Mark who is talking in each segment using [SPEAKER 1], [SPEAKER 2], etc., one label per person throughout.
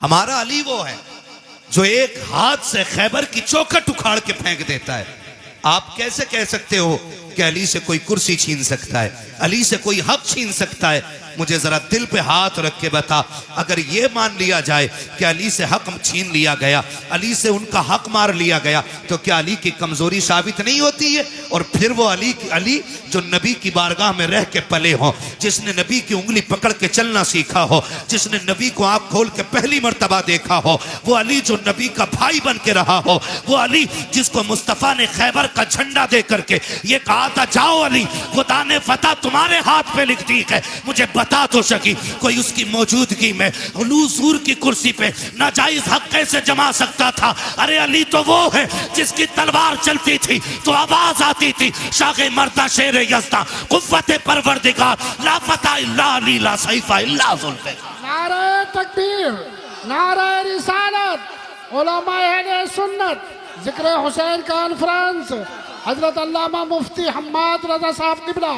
[SPEAKER 1] हमारा अली वो है जो एक हाथ से खैबर की चौखट उखाड़ के फेंक देता है। आप कैसे कह सकते हो कि अली से कोई कुर्सी छीन सकता है, अली से कोई हक छीन सकता है? मुझे जरा दिल पे हाथ रख के बता, अगर ये मान लिया जाए कि अली से हक छीन लिया गया, अली से उनका हक मार लिया गया, तो क्या अली की कमजोरी साबित नहीं होती है? और फिर वो अली जो नबी की बारगाह में रह के पले हो, जिसने नबी की उंगली पकड़ के चलना सीखा हो, जिसने नबी को आंख खोल के पहली मर्तबा देखा हो, वो अली जो नबी का भाई बन के रहा हो, वो अली जिसको मुस्तफा ने खैबर का झंडा दे करके ये कहा था, जाओ अली, खुदा ने फतह तुम्हारे हाथ पे लिख दी है, मुझे बता तो सकी कोई उसकी मौजूदगी में हुजूर की कुर्सी पे नाजायज हक कैसे जमा सकता था? अरे अली तो वो है जिसकी तलवार चलती थी तो आवाज आती थी, शागे मर्दा शेर यज़्दा कुव्वते परवरदिगार ला फता इल्ला अली ला सैफा इल्ला ज़ुल्फ़िकार।
[SPEAKER 2] नारे तकबीर, नारे रिसालत, उलमाए अहले सुन्नत, जिक्र हुसैन कॉन्फ्रेंस, हजरत अल्लामा मुफ्ती हम्माद रज़ा साहब किबला,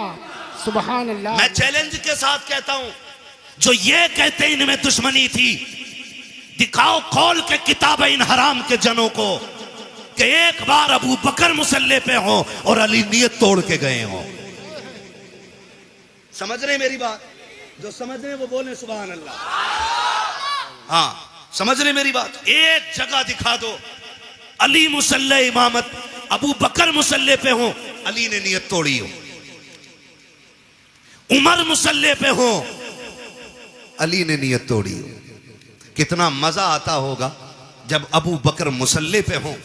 [SPEAKER 2] सुभान अल्लाह।
[SPEAKER 1] मैं चैलेंज के साथ कहता हूं, जो ये कहते इनमें दुश्मनी थी, दिखाओ खोल के किताब इन हराम के जनों को कि एक बार अबू बकर मुसल्ले पे हो और अली नियत तोड़ के गए हो। समझ रहे मेरी बात? जो समझ रहे वो बोले सुभान अल्लाह। हाँ, समझ रहे मेरी बात? एक जगह दिखा दो अली मुसल्ले इमामत, अबू बकर मुसल्ले पे हो, अली ने नियत तोड़ी हो। उमर मुसल्ले पे हो, अली ने नियत तोड़ी हो। कितना मजा आता होगा जब अबू बकर मुसल्ले पे हो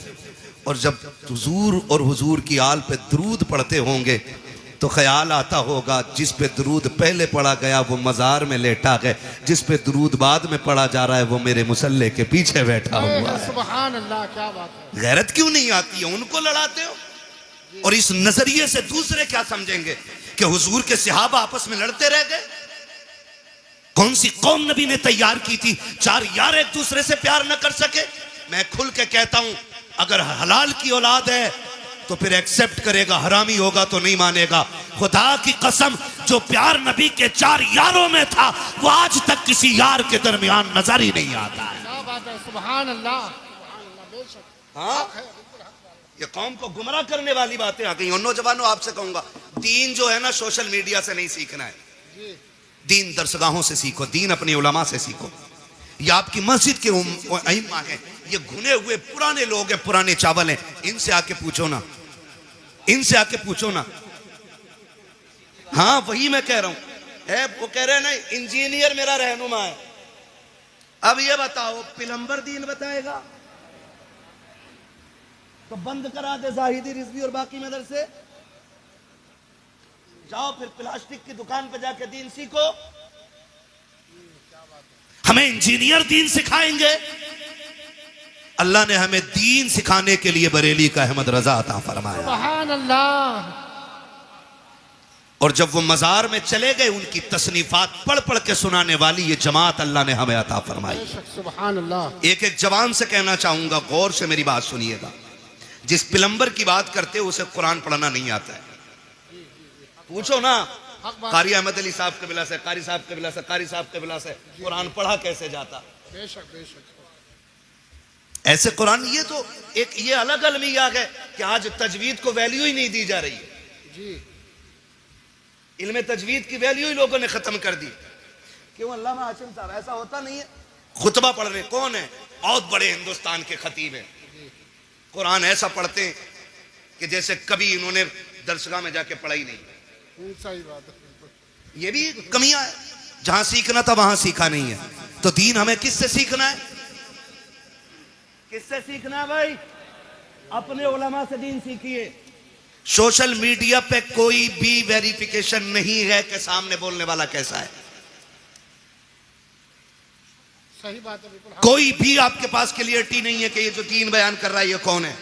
[SPEAKER 1] और जब हुजूर और हुजूर की आल पे दरूद पढ़ते होंगे तो ख्याल आता होगा जिस पे दरूद पहले पढ़ा गया वो मजार में लेटा है, जिस पे दरूद बाद में पढ़ा जा रहा है वो मेरे मुसल्ले के पीछे बैठा हुआ है।
[SPEAKER 2] सुभान अल्लाह, क्या बात है।
[SPEAKER 1] गैरत क्यों नहीं आती है? उनको लड़ाते हो। और इस नजरिए से दूसरे क्या समझेंगे कि हुजूर के सहाबा आपस में लड़ते रह गए? कौन सी कौम नबी ने तैयार की थी चार यार एक दूसरे से प्यार न कर सके? मैं खुल के कहता हूं, अगर हलाल की औलाद है तो फिर एक्सेप्ट करेगा, हरामी होगा तो नहीं मानेगा। खुदा की कसम, जो प्यार नबी के चार यारों में था वो आज तक किसी यार के दरमियान नजर ही नहीं आता है।
[SPEAKER 2] क्या बात है, सुभान अल्लाह।
[SPEAKER 1] हाँ, ये कौम को गुमराह करने वाली बातें आ गई। और नौजवानों, आपसे कहूंगा, दीन जो है ना सोशल मीडिया से नहीं सीखना है, दीन दरसगाहों से सीखो, दीन अपनी उलमा से सीखो। ये आपकी मस्जिद के अइम्मा हैं, ये घुने हुए पुराने लोग हैं, पुराने चावल हैं, इनसे आके पूछो ना, इनसे आके पूछो ना। हाँ, वही मैं कह रहा हूं। वो कह रहे हैं ना इंजीनियर मेरा रहनुमा है। अब ये बताओ, प्लम्बर दीन बताएगा तो बंद करा दे जाहिदी रिजवी और बाकी मदरसे, जाओ फिर प्लास्टिक की दुकान पे जाके दीन सीखो। हमें इंजीनियर दीन सिखाएंगे? अल्लाह ने हमें दीन सिखाने के लिए बरेली का अहमद रजा अता फरमाया।
[SPEAKER 2] सुभान अल्लाह।
[SPEAKER 1] और जब वो मजार में चले गए, उनकी तसनीफात पढ़ पढ़ के सुनाने वाली ये जमात अल्लाह ने हमें अता फरमाई।
[SPEAKER 2] सुभान अल्लाह।
[SPEAKER 1] एक एक जवान से कहना चाहूंगा, गौर से मेरी बात सुनिएगा। जिस प्लम्बर की बात करते हो उसे कुरान पढ़ना नहीं आता है, पूछो ना कारी अहमद अली साहब कबिला से, कारी साहब कबिला से, कारी साहब कबिला से, कुरान पढ़ा कैसे जाता?
[SPEAKER 2] बेशक बेशक।
[SPEAKER 1] ऐसे कुरान, ये तो एक ये अलग अलमिया है कि आज तजवीद को वैल्यू ही नहीं दी जा रही है
[SPEAKER 2] जी।
[SPEAKER 1] इल्म तजवीद की वैल्यू ही लोगों ने खत्म कर दी। क्यों अल्लामा हाशिम साहब? ऐसा होता नहीं है। खुतबा पढ़ रहे, कौन है? बहुत बड़े हिंदुस्तान के खतीब हैं, कुरान ऐसा पढ़ते हैं कि जैसे कभी इन्होंने दरसगाह में जाके पढ़ा ही नहीं।
[SPEAKER 2] सही बात है।
[SPEAKER 1] ये भी कमियां है, जहां सीखना था वहां सीखा नहीं है। तो दीन हमें किससे सीखना है? किससे सीखना है भाई? अपने उलमा से दीन सीखिए। सोशल मीडिया पे कोई भी वेरिफिकेशन नहीं है कि सामने बोलने वाला कैसा है।
[SPEAKER 2] सही बात है, बिल्कुल।
[SPEAKER 1] कोई भी आपके पास क्लियरिटी नहीं है कि ये जो दीन बयान कर रहा है ये कौन है।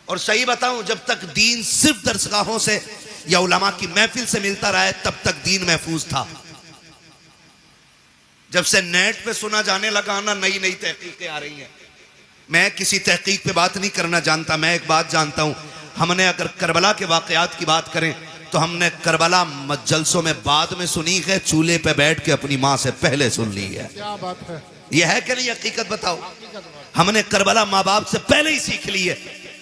[SPEAKER 1] और सही बताऊं, जब तक दीन सिर्फ दरसगाहों से या उलमा की महफिल से मिलता रहा है तब तक दीन महफूज था। जब से नेट पे सुना जाने लगा ना, नई नई तहकीकें आ रही हैं। मैं किसी तहकीक पे बात नहीं करना जानता, मैं एक बात जानता हूं, हमने अगर करबला के वाकयात की बात करें तो हमने करबला जलसों में बाद में सुनी है, चूल्हे पे बैठ के अपनी माँ से पहले सुन ली है।
[SPEAKER 2] क्या बात है।
[SPEAKER 1] यह है कि नहीं? हकीकत बताओ। हमने करबला माँ बाप से पहले ही सीख ली है,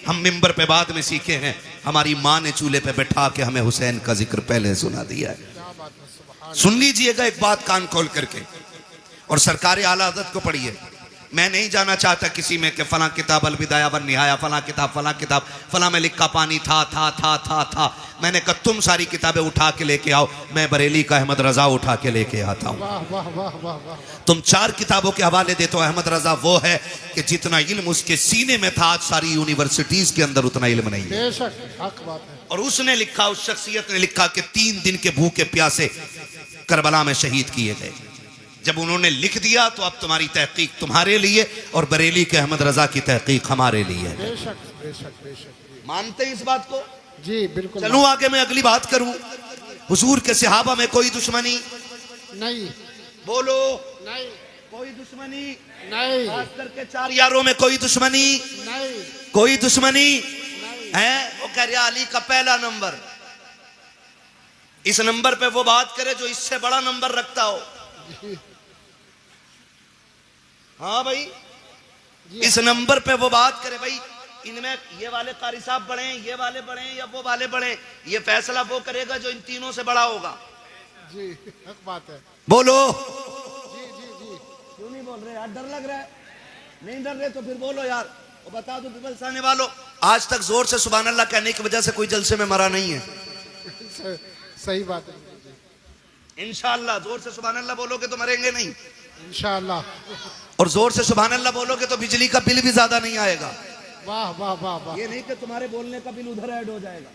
[SPEAKER 1] हम मिंबर पे बाद में सीखे हैं। हमारी माँ ने चूल्हे पे बैठा के हमें हुसैन का जिक्र पहले सुना दिया है। सुन लीजिएगा एक बात कान खोल करके, और सरकारी आला हज़रत को पढ़िए। मैं नहीं जाना चाहता किसी में कि फलां किताब अलविदाया वन निहाया, फलां किताब फलां में लिखा पानी था। मैंने कहा तुम सारी किताबें उठा के लेके आओ, मैं बरेली का अहमद रजा उठा के लेके आता हूँ।
[SPEAKER 2] वाह वाह वाह वाह वाह।
[SPEAKER 1] तुम 4 किताबों के हवाले देते हो। अहमद रजा वो है कि जितना इल्म उसके सीने में था, आज सारी यूनिवर्सिटीज के अंदर उतना इल्म नहीं है।
[SPEAKER 2] बेशक हक बात है।
[SPEAKER 1] और उसने लिखा, उस शख्सियत ने लिखा कि 3 दिन के भूखे प्यासे करबला में शहीद किए गए। जब उन्होंने लिख दिया तो अब तुम्हारी तहकीक तुम्हारे लिए और बरेली के अहमद रजा की तहकीक हमारे लिए है।
[SPEAKER 2] बेशक बेशक बेशक।
[SPEAKER 1] मानते हैं इस बात को?
[SPEAKER 2] जी बिल्कुल।
[SPEAKER 1] चलूं आगे, मैं अगली बात करूं। हुजूर के सहाबा में कोई दुश्मनी
[SPEAKER 2] नहीं,
[SPEAKER 1] बोलो,
[SPEAKER 2] नहीं,
[SPEAKER 1] कोई दुश्मनी
[SPEAKER 2] नहीं,
[SPEAKER 1] खास करके 4 यारों में कोई दुश्मनी
[SPEAKER 2] नहीं,
[SPEAKER 1] कोई दुश्मनी
[SPEAKER 2] नहीं।
[SPEAKER 1] है। वो कह रहा अली का पहला नंबर, इस नंबर पे वो बात करे जो इससे बड़ा नंबर रखता हो। हाँ भाई, इस नंबर पे वो बात करे भाई, इनमें ये वाले कारी साहब बड़े हैं, ये वाले बड़े हैं या वो वाले बड़े हैं, ये फैसला वो करेगा जो इन तीनों से बड़ा होगा।
[SPEAKER 2] जी हक बात है।
[SPEAKER 1] बोलो।
[SPEAKER 2] जी जी जी।
[SPEAKER 1] क्यों नहीं बोल रहे यार? डर लग रहा है? नहीं डर रहे तो फिर बोलो यार। वो बता दो पीपल्स आने वालों, आज तक जोर से सुभान अल्लाह कहने की वजह से कोई जलसे में मरा नहीं है।
[SPEAKER 2] सही बात है।
[SPEAKER 1] इंशाअल्लाह जोर से सुभान अल्लाह बोलोगे तो मरेंगे नहीं,
[SPEAKER 2] इंशाअल्लाह।
[SPEAKER 1] और जोर से सुभान अल्लाह बोलोगे तो बिजली का बिल भी ज्यादा नहीं आएगा।
[SPEAKER 2] वाह वाह वाह वाह।
[SPEAKER 1] ये नहीं कि तुम्हारे बोलने का बिल उधर ऐड हो जाएगा।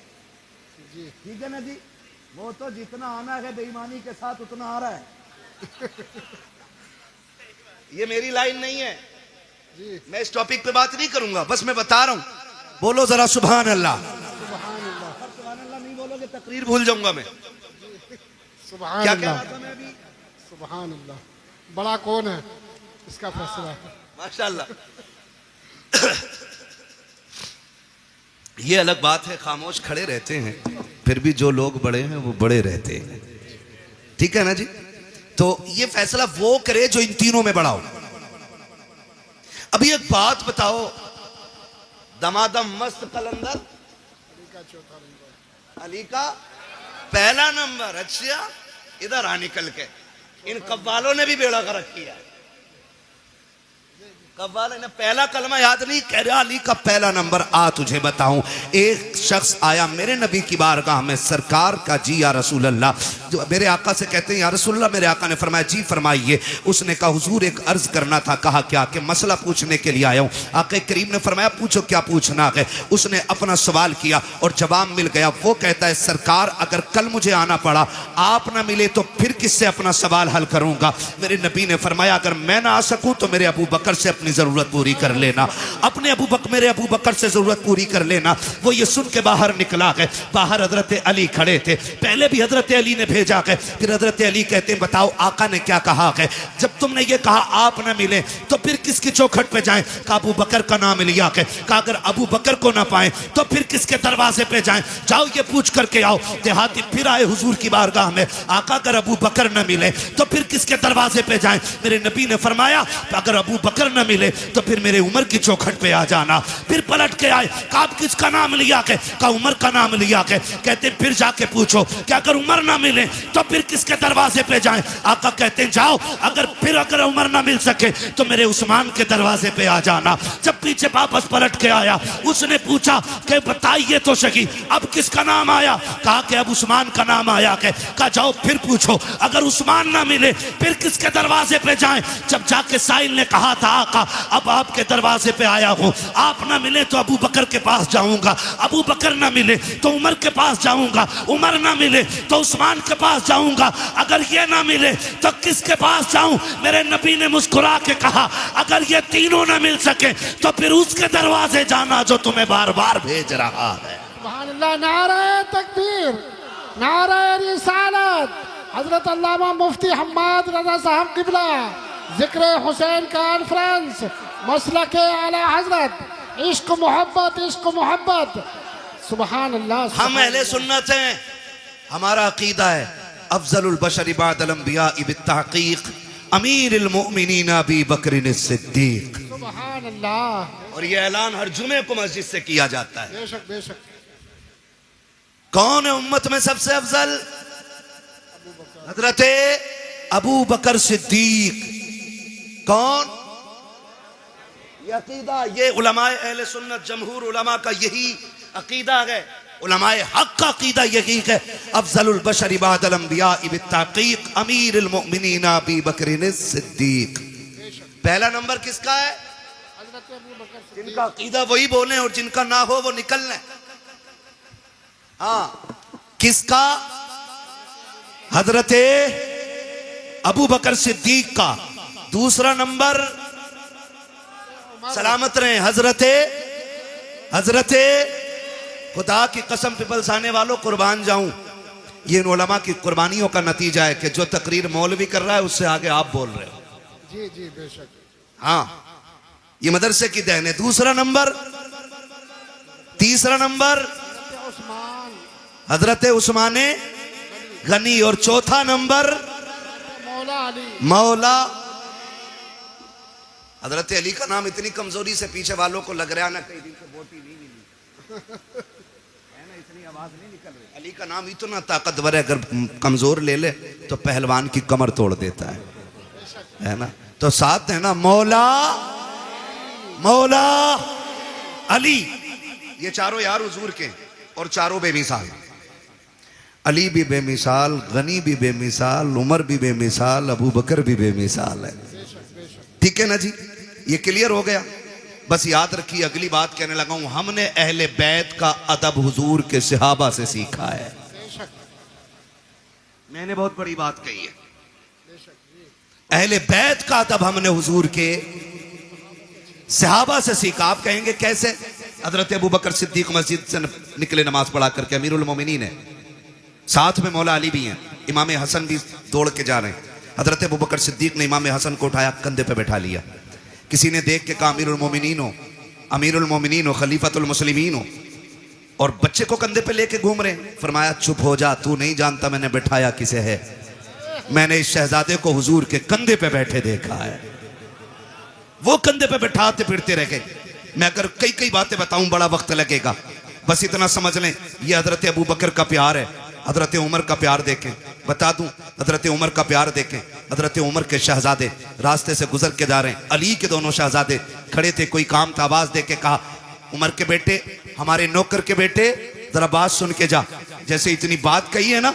[SPEAKER 2] जी
[SPEAKER 1] ठीक है ना जी? वो तो जितना आना है बेईमानी के साथ उतना आ रहा है। ये मेरी लाइन नहीं है
[SPEAKER 2] जी।
[SPEAKER 1] मैं इस टॉपिक पे बात नहीं करूंगा, बस मैं बता रहा हूं। बोलो जरा सुभान अल्लाह।
[SPEAKER 2] सुभान अल्लाह।
[SPEAKER 1] सुभान अल्लाह नहीं बोलोगे तकरीर भूल जाऊंगा मैं।
[SPEAKER 2] सुभान
[SPEAKER 1] क्या कह
[SPEAKER 2] अल्लाह।
[SPEAKER 1] रहा था मैं अभी?
[SPEAKER 2] सुभान अल्लाह। बड़ा कौन है इसका फैसला?
[SPEAKER 1] माशाअल्लाह। ये अलग बात है, खामोश खड़े रहते हैं, फिर भी जो लोग बड़े हैं वो बड़े रहते हैं। ठीक है ना जी? तो ये फैसला वो करे जो इन तीनों में बड़ा हो। अभी एक बात बताओ, दमादम मस्त कलंदर अली का पहला नंबर। अच्छा, इधर आ निकल के। इन कव्वालों ने भी बेड़ा गर्क किया। कव्वाल ने पहला कलमा याद नहीं, कह रहा अली का पहला नंबर। आ तुझे बताऊं, एक शख्स आया मेरे नबी की बारगाह में, सरकार का जी या रसूल अल्लाह, जो मेरे आका से कहते हैं या रसूल अल्लाह। मेरे आका ने फरमाया जी फरमाइए। उसने कहा हुजूर एक अर्ज करना था। कहा क्या? कि मसला पूछने के लिए आया हूं। आका करीम ने फरमाया पूछो क्या पूछना है। उसने अपना सवाल किया और जवाब मिल गया। वो कहता है सरकार अगर कल मुझे आना पड़ा, आप ना मिले तो फिर किससे अपना सवाल हल करूंगा? मेरे नबी ने फरमाया अगर मैं ना आ सकूं तो मेरे अबू बकर से अपनी जरूरत पूरी कर लेना। अपने मेरे अबू बकर से जरूरत पूरी कर लेना। वो ये सुन के बाहर निकला है। बाहर हजरत अली खड़े थे। पहले भी हजरत अली ने भेजा है, फिर हजरत अली कहते हैं बताओ आका ने क्या कहा है? जब तुमने ये कहा आप ना मिले तो फिर किसकी चौखट पे जाएं? कहा अबू बकर का नाम लिया है। कहा अगर अबू बकर को ना पाए तो फिर किसके दरवाजे पे जाएं? जाओ ये पूछ करके आओ। देहाती फिर आए हुजूर की बारगाह में। आका अगर अबू बकर न मिले तो फिर किसके दरवाजे पे जाएं? मेरे नबी ने फरमाया अगर अबू बकर न मिले तो फिर मेरे उमर की चौखट पे आ जाना। फिर पलट के आए। कहा आप किसका नाम लिया के? कहा उमर का नाम लिया के। कहते फिर जाके पूछो कि अगर उमर ना मिले तो फिर किसके दरवाजे पे जाएं? आका कहते जाओ अगर उमर ना मिल सके तो मेरे उस्मान के दरवाजे पे आ जाना। जब पीछे वापस पलट के आया, उसने पूछा कि बताइए तो सही अब किसका नाम आया? कहा कि अब उस्मान का नाम आया के। कहा जाओ फिर पूछो अगर उस्मान ना मिले फिर किसके दरवाजे पे जाएं? जब जाके साइल ने कहा था आका अब आपके दरवाजे पे आया हूं, आप ना मिले तो अबू बकर के पास जाऊंगा, अबू बकर ना मिले तो उमर के पास जाऊंगा, उमर ना मिले तो उस्मान के पास जाऊंगा, अगर ये ना मिले तो किसके पास जाऊं? मेरे नबी ने मुस्कुरा के कहा अगर ये तीनों ना मिल सके तो फिर उसके दरवाजे जाना जो तुम्हें बार बार भेज रहा है।
[SPEAKER 2] सुभान अल्लाह। नारे तकबीर, नारे रिसालत। हजरत अल्लामा मुफ्ती हम्माद रजा साहब किबला जिक्र हुसैन कॉन्फ्रेंस मसलक आला हजरत इश्क मोहब्बत। सुभान अल्लाह।
[SPEAKER 1] हम अहले सुन्नत हैं, हमारा अकीदा है अफजलुल बशर बादल अंबिया बित्तहकीक अमीरुल मोमिनीन अबी बकर सिद्दीक।
[SPEAKER 2] सुभान अल्लाह।
[SPEAKER 1] और यह ऐलान हर जुमे को मस्जिद से किया जाता है।
[SPEAKER 2] बेशक बेशक।
[SPEAKER 1] कौन है उम्मत में सबसे अफजल? हजरत अबू बकर सिद्दीक। कौन? ये अकीदा, ये उलमाए अहले सुन्नत जमहूर उलमा का यही अकीदा है। उलमाए हक का अकीदा यही है। अफजलुल बशर बादल अंबिया बित्तहकीक अमीरुल मोमिनीन अबी बकर सिद्दीक। पहला नंबर किसका है?
[SPEAKER 2] हजरत अबू बकर सिद्दीक।
[SPEAKER 1] जिनका अकीदा वही बोले और जिनका ना हो वो निकल लें। हाँ, किसका? हजरत अबू बकर सिद्दीक का। दूसरा नंबर, सलामत रहे, हजरत खुदा की कसम पिपल्स आने वालों कुर्बान जाऊं, ये इन उलमा की कुर्बानियों का नतीजा है कि जो तकरीर मौलवी कर रहा है उससे आगे आप बोल रहे हो।
[SPEAKER 2] जी जी बेशक।
[SPEAKER 1] हाँ, ये मदरसे की देन है। दूसरा नंबर, तीसरा नंबर
[SPEAKER 2] उस्मान
[SPEAKER 1] हजरत उस्मान गनी। और चौथा नंबर
[SPEAKER 2] मौला अली।
[SPEAKER 1] मौला हजरत अली का नाम इतनी कमजोरी से पीछे वालों को लग रहा है ना, कई दिन से बोटी नहीं मिली है ना, इतनी आवाज नहीं निकल रही। अली का नाम इतना ताकतवर है, अगर कमजोर ले ले तो पहलवान की कमर तोड़ देता है ना। तो साथ है ना मौला, मौला अली। ये चारों यार हुजूर के और चारों बेमिसाल। अली भी बेमिसाल, गनी भी बेमिसाल, उमर भी बेमिसाल, अबू बकर भी बेमिसाल है। ठीक है ना जी, ये क्लियर हो गया। बस याद रखिए, अगली बात कहने लगा हूं, हमने अहले बैत का अदब हुजूर के सहाबा से सीखा है। मैंने बहुत बड़ी बात कही है, अहले बैत का अदब हमने हुजूर के सहाबा से सीखा। आप कहेंगे कैसे? हजरत अबू बकर सिद्दीक मस्जिद से निकले नमाज पढ़ा करके, अमीरुल मोमिनीन है, साथ में मौला अली भी हैं, इमाम हसन भी दौड़ के जा रहे हैं। हजरत अबू बकर सिद्दीक ने इमाम हसन को उठाया, कंधे पे बैठा लिया। किसी ने देख के कहा अमीरुल मोमिनीन हो, खलीफतुल मुस्लिमीन हो, और बच्चे को कंधे पे लेके घूम रहे हैं। फरमाया चुप हो जा, तू नहीं जानता मैंने बैठाया किसे है। मैंने इस शहजादे को हुजूर के कंधे पे बैठे देखा है। वो कंधे पे बैठाते फिरते रह गए। मैं अगर कई कई बातें बताऊं बड़ा वक्त लगेगा, बस इतना समझ लें, ये हजरत अबू बकर का प्यार है। हजरत उमर का प्यार देखें, बता दूं, हजरत उमर का प्यार देखें। हजरत उमर के शहजादे रास्ते से गुजर के जा रहे हैं, अली के दोनों शहजादे खड़े थे। कोई काम था, आवाज दे के कहा उमर के बेटे, हमारे नौकर के बेटे, जरा बात सुन के जा। जैसे इतनी बात कही है ना,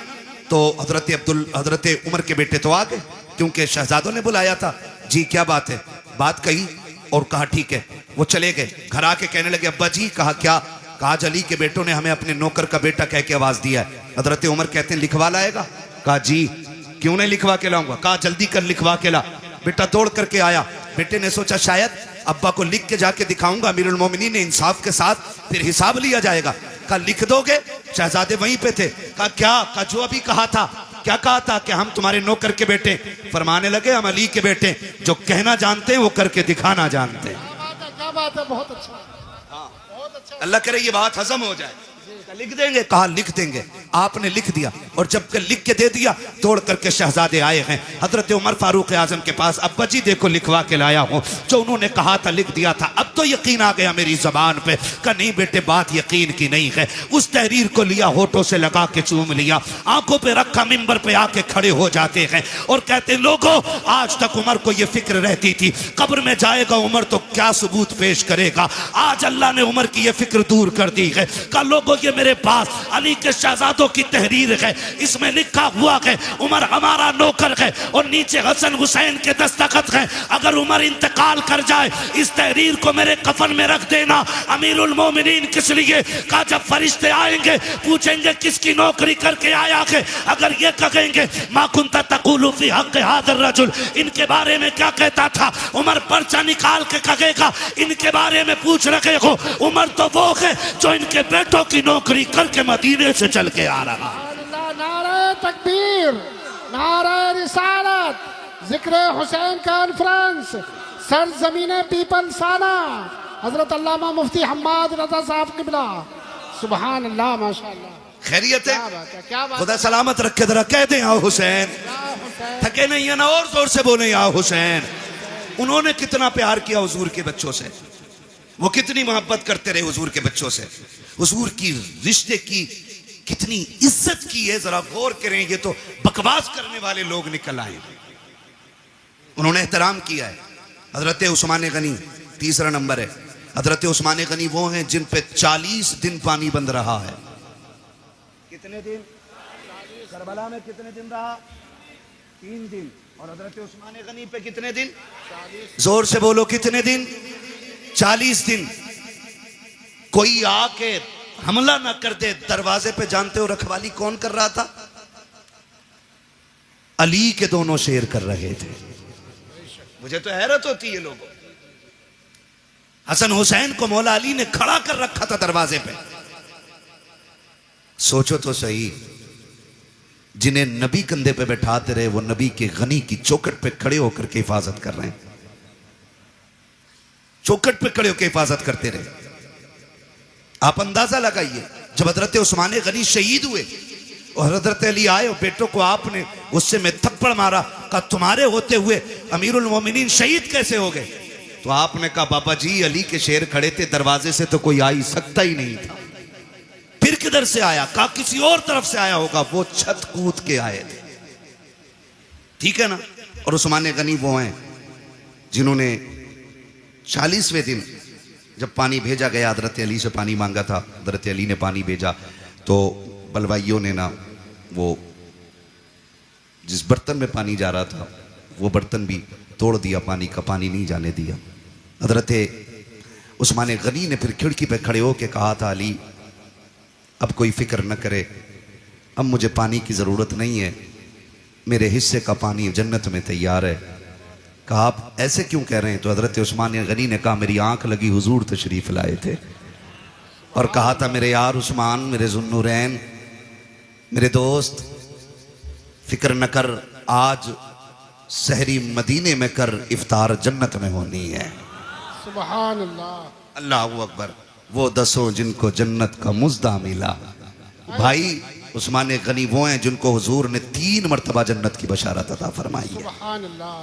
[SPEAKER 1] तो हजरत उमर के बेटे तो आ गए, क्योंकि शहजादों ने बुलाया था। जी क्या बात है? बात कही और कहा ठीक है। वो चले गए, घर आके कहने लगे अब्बा जी। कहा क्या? कहा आज अली के बेटों ने हमें अपने नौकर का बेटा कह के आवाज दिया है। हजरत उमर कहते हैं लिखवा लाएगा? कहा जी। क्यों नहीं लिखवा के लाऊंगा? कहा जल्दी कर लिखवा के ला। बेटा दौड़ करके आया। बेटे ने सोचा शायद अब्बा को लिख के जाके दिखाऊंगा, अमीरुल मोमिनीन ने इंसाफ के साथ फिर हिसाब लिया जाएगा। कहा लिख दोगे? शहजादे वहीं पे थे। कहा क्या? कहा जो अभी कहा था। क्या कहा था? कि हम तुम्हारे नौकर के बेटे। फरमाने लगे हम अली के बेटे, जो कहना जानते हैं वो करके दिखाना जानते हैं।
[SPEAKER 2] क्या बात है, बहुत अच्छा।
[SPEAKER 1] अल्लाह करे ये बात हजम हो जाए। लिख देंगे? कहा लिख देंगे। आपने लिख दिया, और जब के लिख के दे दिया, दौड़ करके शहजादे आए हैं हजरत उमर फारूक आजम के पास। अब्बा जी देखो लिखवा के लाया हूं, जो उन्होंने कहा था लिख दिया था। अब तो यकीन आ गया मेरी जबान पे। कहा नहीं बेटे, बात यकीन की नहीं है। उस तहरीर को लिया, होठों से लगा के चूम लिया, आंखों पे रखा, मिंबर पे आके खड़े हो जाते हैं और कहते लोगों, आज तक उमर को यह फिक्र रहती थी कब्र में जाएगा उमर तो क्या सबूत पेश करेगा। आज अल्लाह ने उमर की यह फिक्र दूर कर दी है। कहा लोगों, ये मेरे पास अली के शहजादों की तहरीर है, इसमें लिखा हुआ है उमर हमारा नौकर है, और नीचे हसन हुसैन के दस्तखत हैं। अगर उमर इंतकाल कर जाए, इस तहरीर को मेरे कफन में रख देना। अमीरुल मोमिनीन किस लिए? कहा जब फरिश्ते आएंगे पूछेंगे किसकी नौकरी करके आया है, अगर ये कहेंगे मा कुंता तक़ूलु फी हक़्क़ि हाज़ा रजुल, इनके बारे में क्या कहता था, उमर पर्चा निकाल के कहेगा इनके बारे में पूछ रहे हो। उमर तो वो है जो इनके बेटों की नौकरी करके मदीने से चल के आ रहा।
[SPEAKER 2] नारे तकबीर, नारे रिसालत, जिक्र हुसैन कॉन्फ्रेंस, सर जमीने पीपल साना, हजरत अल्लामा मुफ्ती हम्माद रजा साहब किबला। सुभान अल्लाह, माशाअल्लाह।
[SPEAKER 1] खैरियत है?
[SPEAKER 2] क्या बात है, क्या बात
[SPEAKER 1] खुदा सलामत रखे, जरा कह दें आओ हुसैन।
[SPEAKER 2] है हुसैन।
[SPEAKER 1] थके नहीं है ना, और जोर से बोले आओ हुसैन। उन्होंने कितना प्यार किया हुजूर के बच्चों से, वो कितनी मोहब्बत करते रहे हुजूर के बच्चों से, हुजूर की रिश्ते की कितनी इज्जत की है, जरा गौर करें। ये तो बकवास करने वाले लोग निकल आए, उन्होंने एहतराम किया है। हजरत उस्मान गनी तीसरा नंबर है। हजरत उस्मान गनी वो हैं जिन पे 40 दिन पानी बंद रहा है। कितने दिन? करबला में कितने दिन रहा? 3 दिन। और हजरत उस्मान गनी पे कितने दिन? जोर से बोलो, कितने दिन? 40 दिन। कोई आके हमला ना कर दे दरवाजे पे, जानते हो रखवाली कौन कर रहा था? अली के दोनों शेर कर रहे थे। मुझे तो हैरत होती है लोगों, हसन हुसैन को मौला अली ने खड़ा कर रखा था दरवाजे पे। सोचो तो सही, जिन्हें नबी कंधे पे बैठाते रहे वो नबी के गनी की चौखट पे खड़े होकर के हिफाजत कर रहे हैं, चौखट पे खड़े होकर हिफाजत करते रहे। आप अंदाजा लगाइए, जब हजरत उस्मान गनी शहीद हुए और हजरत अली आए और बेटों को आपने गुस्से में थप्पड़ मारा, कहा तुम्हारे होते हुए अमीरुल मोमिनीन शहीद कैसे हो गए? तो आपने कहा बाबा जी अली के शेर खड़े थे, दरवाजे से तो कोई आ ही सकता ही नहीं था। फिर किधर से आया? कहा किसी और तरफ से आया होगा, वो छत कूद के आए थे। ठीक है ना? और उस्मान गनी वो हैं जिन्होंने 40वें दिन जब पानी भेजा गया, हजरत अली से पानी मांगा था, हजरत अली ने पानी भेजा, तो बलवाइयों ने ना वो जिस बर्तन में पानी जा रहा था वो बर्तन भी तोड़ दिया, पानी का पानी नहीं जाने दिया। हजरत उस्मान गनी ने फिर खिड़की पे खड़े होकर कहा था अली अब कोई फिक्र न करे, अब मुझे पानी की ज़रूरत नहीं है, मेरे हिस्से का पानी जन्नत में तैयार है। कहा आप ऐसे क्यों कह रहे हैं? तो हजरत उस्मान गनी ने कहा मेरी आंख लगी, हुजूर तशरीफ लाए थे और कहा था मेरे यार उस्मान, मेरे जुन्नूरैन, मेरे दोस्त, फिक्र न कर, आज सहरी मदीने में कर, इफ्तार जन्नत में होनी है।
[SPEAKER 2] सुभान अल्लाह,
[SPEAKER 1] अल्लाहू अकबर। वो 10 जिनको जन्नत का मुज़्दा मिला। भाई उस्मान गनी वो हैं जिनको हुजूर ने 3 मरतबा जन्नत की बशारत अता फरमाई है।
[SPEAKER 2] सुभान अल्लाह,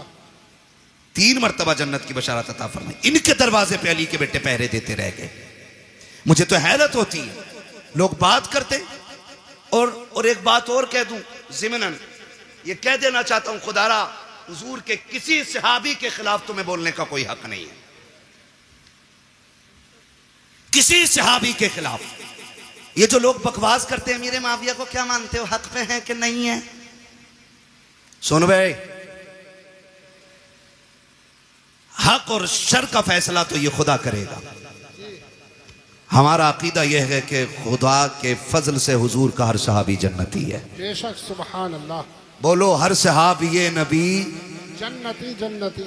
[SPEAKER 1] 3 मरतबा जन्नत की बशारत अता फरमाई। इनके दरवाजे पे अली के बेटे पहरे देते रह गए। मुझे तो हैरत होती है, लोग बात करते और एक बात और कह दूं ज़िमनन, ये कह देना चाहता हूं खुदारा, हुजूर के किसी सहाबी के खिलाफ तुम्हें बोलने का कोई हक नहीं है, किसी सहाबी के खिलाफ। ये जो लोग बकवास करते हैं अमीर माविया को क्या मानते हो, हक पे है कि नहीं है? सुन भाई, हक और शर का फैसला तो ये खुदा करेगा। हमारा अकीदा यह है कि खुदा के फजल से हुजूर का हर सहाबी जन्नती है।
[SPEAKER 2] बेशक, सुभान अल्लाह।
[SPEAKER 1] बोलो हर सहाबी नबी
[SPEAKER 2] जन्नती जन्नती,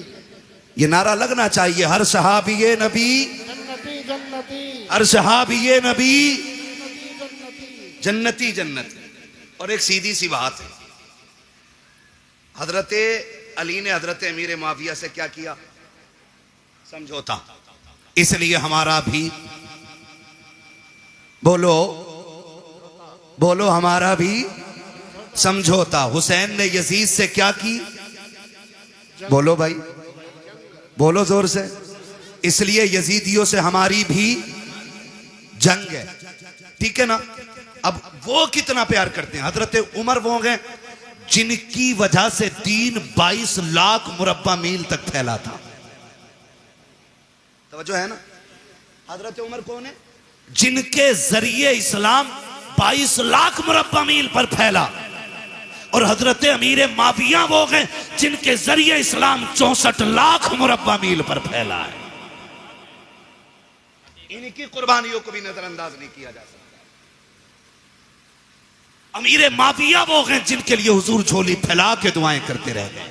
[SPEAKER 1] ये नारा लगना चाहिए, हर सहाबी नबी
[SPEAKER 2] जन्नती जन्नती,
[SPEAKER 1] हर सहाबी नबी
[SPEAKER 2] जन्नती।
[SPEAKER 1] जन्नती जन्नत। और एक सीधी सी बात है, हजरत अली ने हजरत अमीर माविया से क्या किया? समझौता। इसलिए हमारा भी बोलो बोलो हमारा भी समझौता। हुसैन ने यजीद से क्या की? बोलो भाई, बोलो जोर से। इसलिए यजीदियों से हमारी भी जंग है। ठीक है ना? अब वो कितना प्यार करते हैं। हजरत उमर वो गए जिनकी वजह से दीन 22 लाख मुरब्बा मील तक फैला था। तवज्जो है ना? हजरत उमर कौन है? जिनके जरिए इस्लाम 22 लाख मुरब्बा मील पर फैला। और हजरत अमीर माविया वो गए जिनके जरिए इस्लाम 64 लाख मुरब्बा मील पर फैला है। इनकी कुर्बानियों को भी नजरअंदाज नहीं किया जा सकता। अमीर माविया वो गए जिनके लिए हुजूर झोली फैला के दुआएं करते रह गए।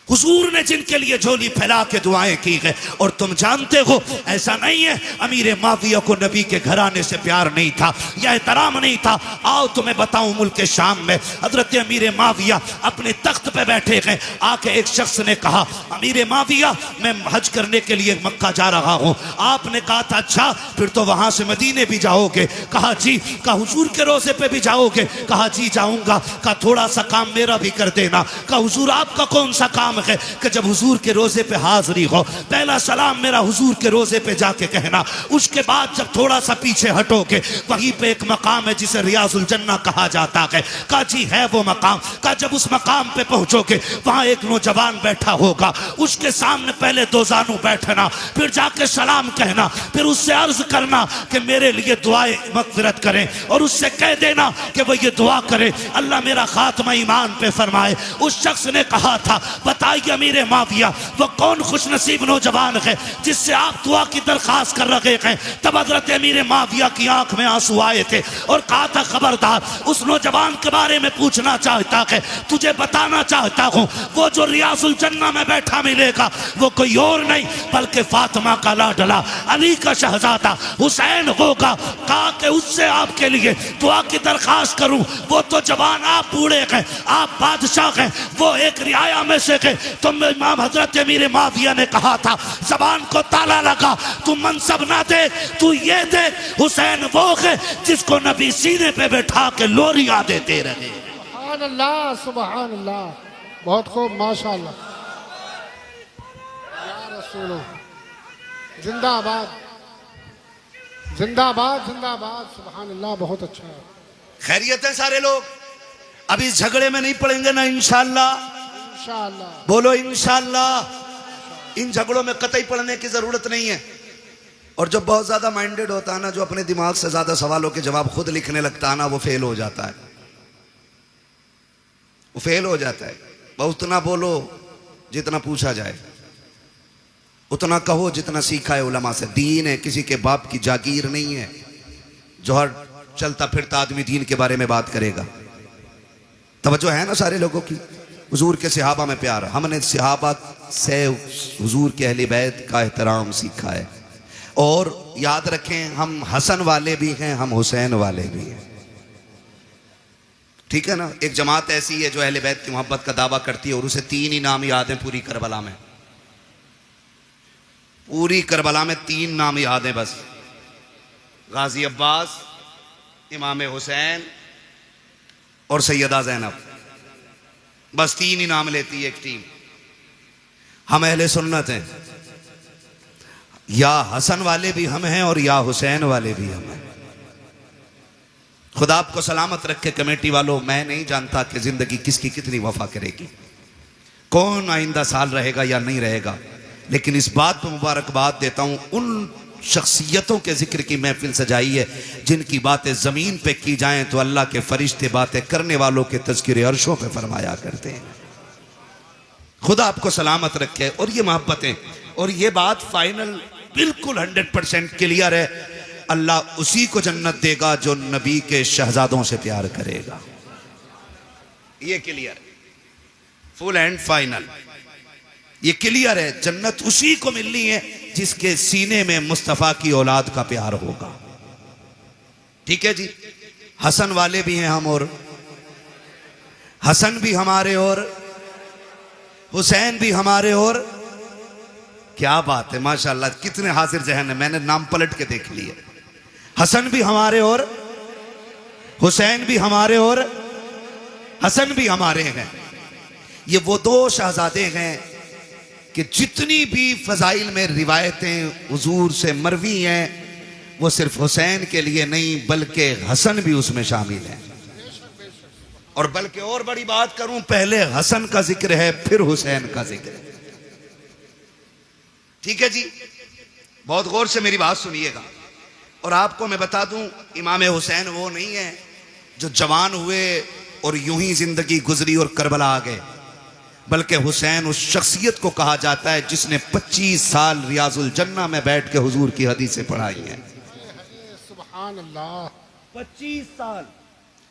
[SPEAKER 1] हुजूर ने जिनके लिए झोली फैला के दुआएं की है। और तुम जानते हो ऐसा नहीं है अमीर माविया को नबी के घराने से प्यार नहीं था या एहतराम नहीं था। आओ तुम्हें बताऊं, मुल्क शाम में हजरत अमीर माविया अपने तख्त पे बैठे हैं। आके एक शख्स ने कहा, अमीर माविया मैं हज करने के लिए मक्का जा रहा हूं। आपने कहा था अच्छा फिर तो वहां से मदीने भी जाओगे? कहा जी। कहा हुजूर के रोजे पे भी जाओगे? कहा जी जाऊंगा। कहा थोड़ा सा काम मेरा भी कर देना। कहा हुजूर आपका कौन सा काम है? कि जब हुजूर के रोजे पे हाजिरी हो पहला सलाम मेरा हुजूर के रोजे पे जाके कहना। उसके बाद जब थोड़ा सा पीछे हटोगे वहीं पे एक मकाम है जिसे रियाजुल जन्ना कहा जाता है। कहा जी है वो मकाम। कहा जब उस मकाम पे पहुंचोगे वहां एक नौजवान बैठा होगा, उसके सामने पहले दो जानू बैठना, फिर जाके सलाम कहना, फिर उससे अर्ज करना कि मेरे लिए दुआए मगफिरत करें और उससे कह देना कि वो ये दुआ करे अल्लाह मेरा खात्मा ईमान पे फरमाए। उस शख्स ने कहा था बताइए अमीर माविया वो कौन खुश नसीब नौजवान है जिससे आप दुआ की दरखास्त कर रहे हैं। तब हजरत अमीर माविया की आंख में आंसू आए थे और कहा था खबरदार उस नौजवान के बारे में पूछना चाहता है, तुझे बताना चाहता हूं वो जो रियाजुल जन्ना में बैठा मिलेगा वो कोई और नहीं बल्कि फातिमा का लाडला अली का शहजादा हुसैन होगा। कहा कि उससे आपके लिए दुआ की दरखास्त करूं, वो तो जवान आप बूढ़े हैं, आप बादशाह हैं, वो एक रियाया में से है। तो इमाम हजरत अमीर माविया ने कहा था जबान को ताला लगा, तू मनसब ना दे, तू ये दे हुसैन वो है जिसको नबी सीने पे बैठा के लोरिया देते रहे।
[SPEAKER 2] सुभान अल्लाह सुभान अल्लाह, बहुत खूब माशाअल्लाह। या रसूल जिंदाबाद जिंदाबाद जिंदाबाद, सुभान अल्लाह, बहुत अच्छा है।
[SPEAKER 1] खैरियत है सारे लोग? अभी इस झगड़े में नहीं पड़ेंगे ना इंशाअल्लाह?
[SPEAKER 2] इंशाअल्लाह
[SPEAKER 1] बोलो इंशाअल्लाह। इन झगड़ों में कतई पड़ने की जरूरत नहीं है। और जो बहुत ज्यादा माइंडेड होता है ना, जो अपने दिमाग से ज्यादा सवालों के जवाब खुद लिखने लगता है ना, वो फेल हो जाता है, वो फेल हो जाता है। बहुत उतना बोलो जितना पूछा जाए, उतना कहो जितना सीखा है उलमा से। दीन है, किसी के बाप की जागीर नहीं है जो हर चलता फिरता आदमी दीन के बारे में बात करेगा। तवज्जो है ना सारे लोगों की? हुजूर के सहाबा में प्यार, हमने सहाबा से हुजूर के अहले बैत का एहतराम सीखा है। और याद रखें हम हसन वाले भी हैं, हम हुसैन वाले भी हैं, ठीक है ना। एक जमात ऐसी है जो अहले बैत की मोहब्बत का दावा करती है और उसे तीन ही नाम याद हैं पूरी करबला में। पूरी करबला में तीन नाम याद हैं बस, गाजी अब्बास, इमाम हुसैन और सैयदा ज़ैनब। बस तीन ही नाम लेती है एक टीम। हम अहले सुन्नत हैं, या हसन वाले भी हम हैं और या हुसैन वाले भी हम हैं। खुदा आपको सलामत रखे कमेटी वालों। मैं नहीं जानता कि जिंदगी किसकी कितनी वफा करेगी, कौन आइंदा साल रहेगा या नहीं रहेगा, लेकिन इस बात पर मुबारकबाद देता हूं उन शख्सियतों के जिक्र की महफिल सजाई है जिनकी बातें जमीन पे की जाएं तो अल्लाह के फरिश्ते बातें करने वालों के तज़किरे अर्शों पे फरमाया करते हैं। खुदा आपको सलामत रखे। और ये मोहब्बतें और ये बात फाइनल बिल्कुल 100% क्लियर है, अल्लाह उसी को जन्नत देगा जो नबी के शहजादों से प्यार करेगा। ये क्लियर, फुल एंड फाइनल, ये क्लियर है। जन्नत उसी को मिलनी है जिसके सीने में मुस्तफा की औलाद का प्यार होगा। ठीक है जी। हसन वाले भी हैं हम, और हसन भी हमारे और हुसैन भी हमारे। और क्या बात है माशाल्लाह, कितने हाजिर जहन है, मैंने नाम पलट के देख लिए। हसन भी हमारे और हुसैन भी हमारे और हसन भी हमारे हैं। ये वो दो शहजादे हैं कि जितनी भी फजाइल में रिवायतें हुजूर से मरवी हैं वो सिर्फ हुसैन के लिए नहीं बल्कि हसन भी उसमें शामिल है। और बल्कि और बड़ी बात करूं, पहले हसन का जिक्र है फिर हुसैन का जिक्र है। ठीक है जी, बहुत गौर से मेरी बात सुनिएगा। और आपको मैं बता दूं, इमाम हुसैन वो नहीं है जो जवान हुए और यूं ही जिंदगी गुजरी और करबला आ गए, बल्कि हुसैन उस शख्सियत को कहा जाता है जिसने 25 साल रियाजुल जन्ना में बैठ के हुजूर की हदीसें पढ़ाई हैं।
[SPEAKER 2] सुभान अल्लाह,
[SPEAKER 1] 25 साल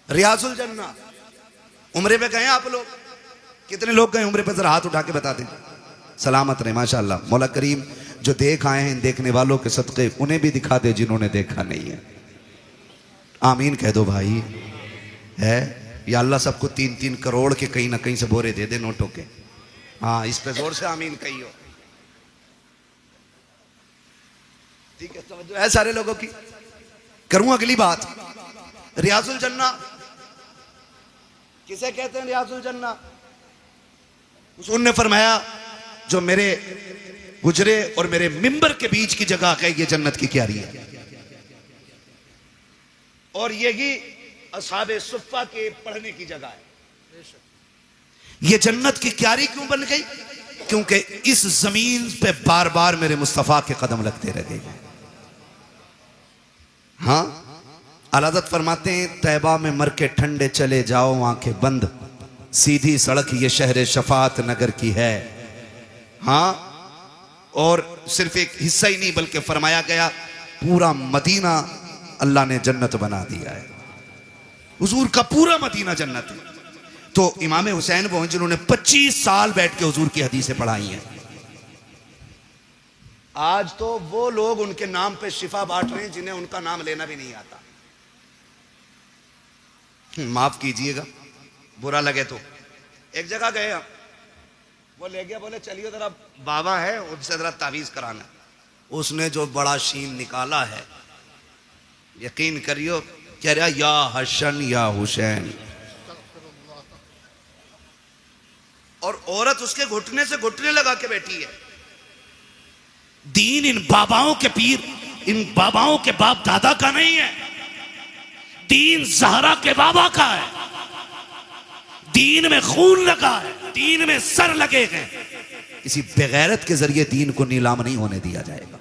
[SPEAKER 1] रियाजुल जन्ना। उम्रे में गए आप लोग? कितने लोग गए उम्रे पे? जरा हाथ उठा के बता दें। सलामत रहे माशाअल्लाह। मौला करीम जो देख आए हैं देखने वालों के सदक़े उन्हें भी दिखा दे जिन्होंने देखा नहीं है। आमीन कह दो भाई। है या अल्लाह सबको 3-3 करोड़ के कहीं ना कहीं से बोरे दे दे नोटों के। हाँ, इस पे जोर से आमीन कहियो। ठीक है, तवज्जो है सारे लोगों की। करूं अगली बात। रियाजुल जन्ना किसे कहते हैं? रियाजुल जन्ना हुजूर ने फरमाया जो मेरे गुजरे और मेरे मिंबर के बीच की जगह है ये जन्नत की क्यारी है। और यही असहाबे सुफ़्फ़ा के पढ़ने की जगह है। ये जन्नत की क्यारी क्यों बन गई? क्योंकि इस जमीन पे बार बार मेरे मुस्तफा के कदम लगते रहे। हाँ, अलादत फरमाते हैं तैबा में मर के ठंडे चले जाओ आंखें बंद, सीधी सड़क ये शहर शफात नगर की है। हाँ, और सिर्फ एक हिस्सा ही नहीं बल्कि फरमाया गया पूरा मदीना अल्लाह ने जन्नत बना दिया है। हुजूर का पूरा मदीना जन्नत है। तो इमाम हुसैन वो हैं जिन्होंने 25 साल बैठ के हुजूर की हदीसें पढ़ाई हैं। आज तो वो लोग उनके नाम पे शिफा बांट रहे हैं जिन्हें उनका नाम लेना भी नहीं आता। माफ कीजिएगा, बुरा लगे तो। एक जगह गए हम, वो ले गया, बोले चलिए जरा बाबा है उनसे जरा तावीज कराना। उसने जो बड़ा शीन निकाला है, यकीन करियो, कह रहा या हसन या हुसैन। और औरत उसके घुटने से घुटने लगा के बैठी है। दीन इन बाबाओं के पीर, इन बाबाओं के बाप दादा का नहीं है। दीन ज़हरा के बाबा का है। दीन में खून लगा है, दीन में सर लगे हैं। किसी बेगैरत के जरिए दीन को नीलाम नहीं होने दिया जाएगा।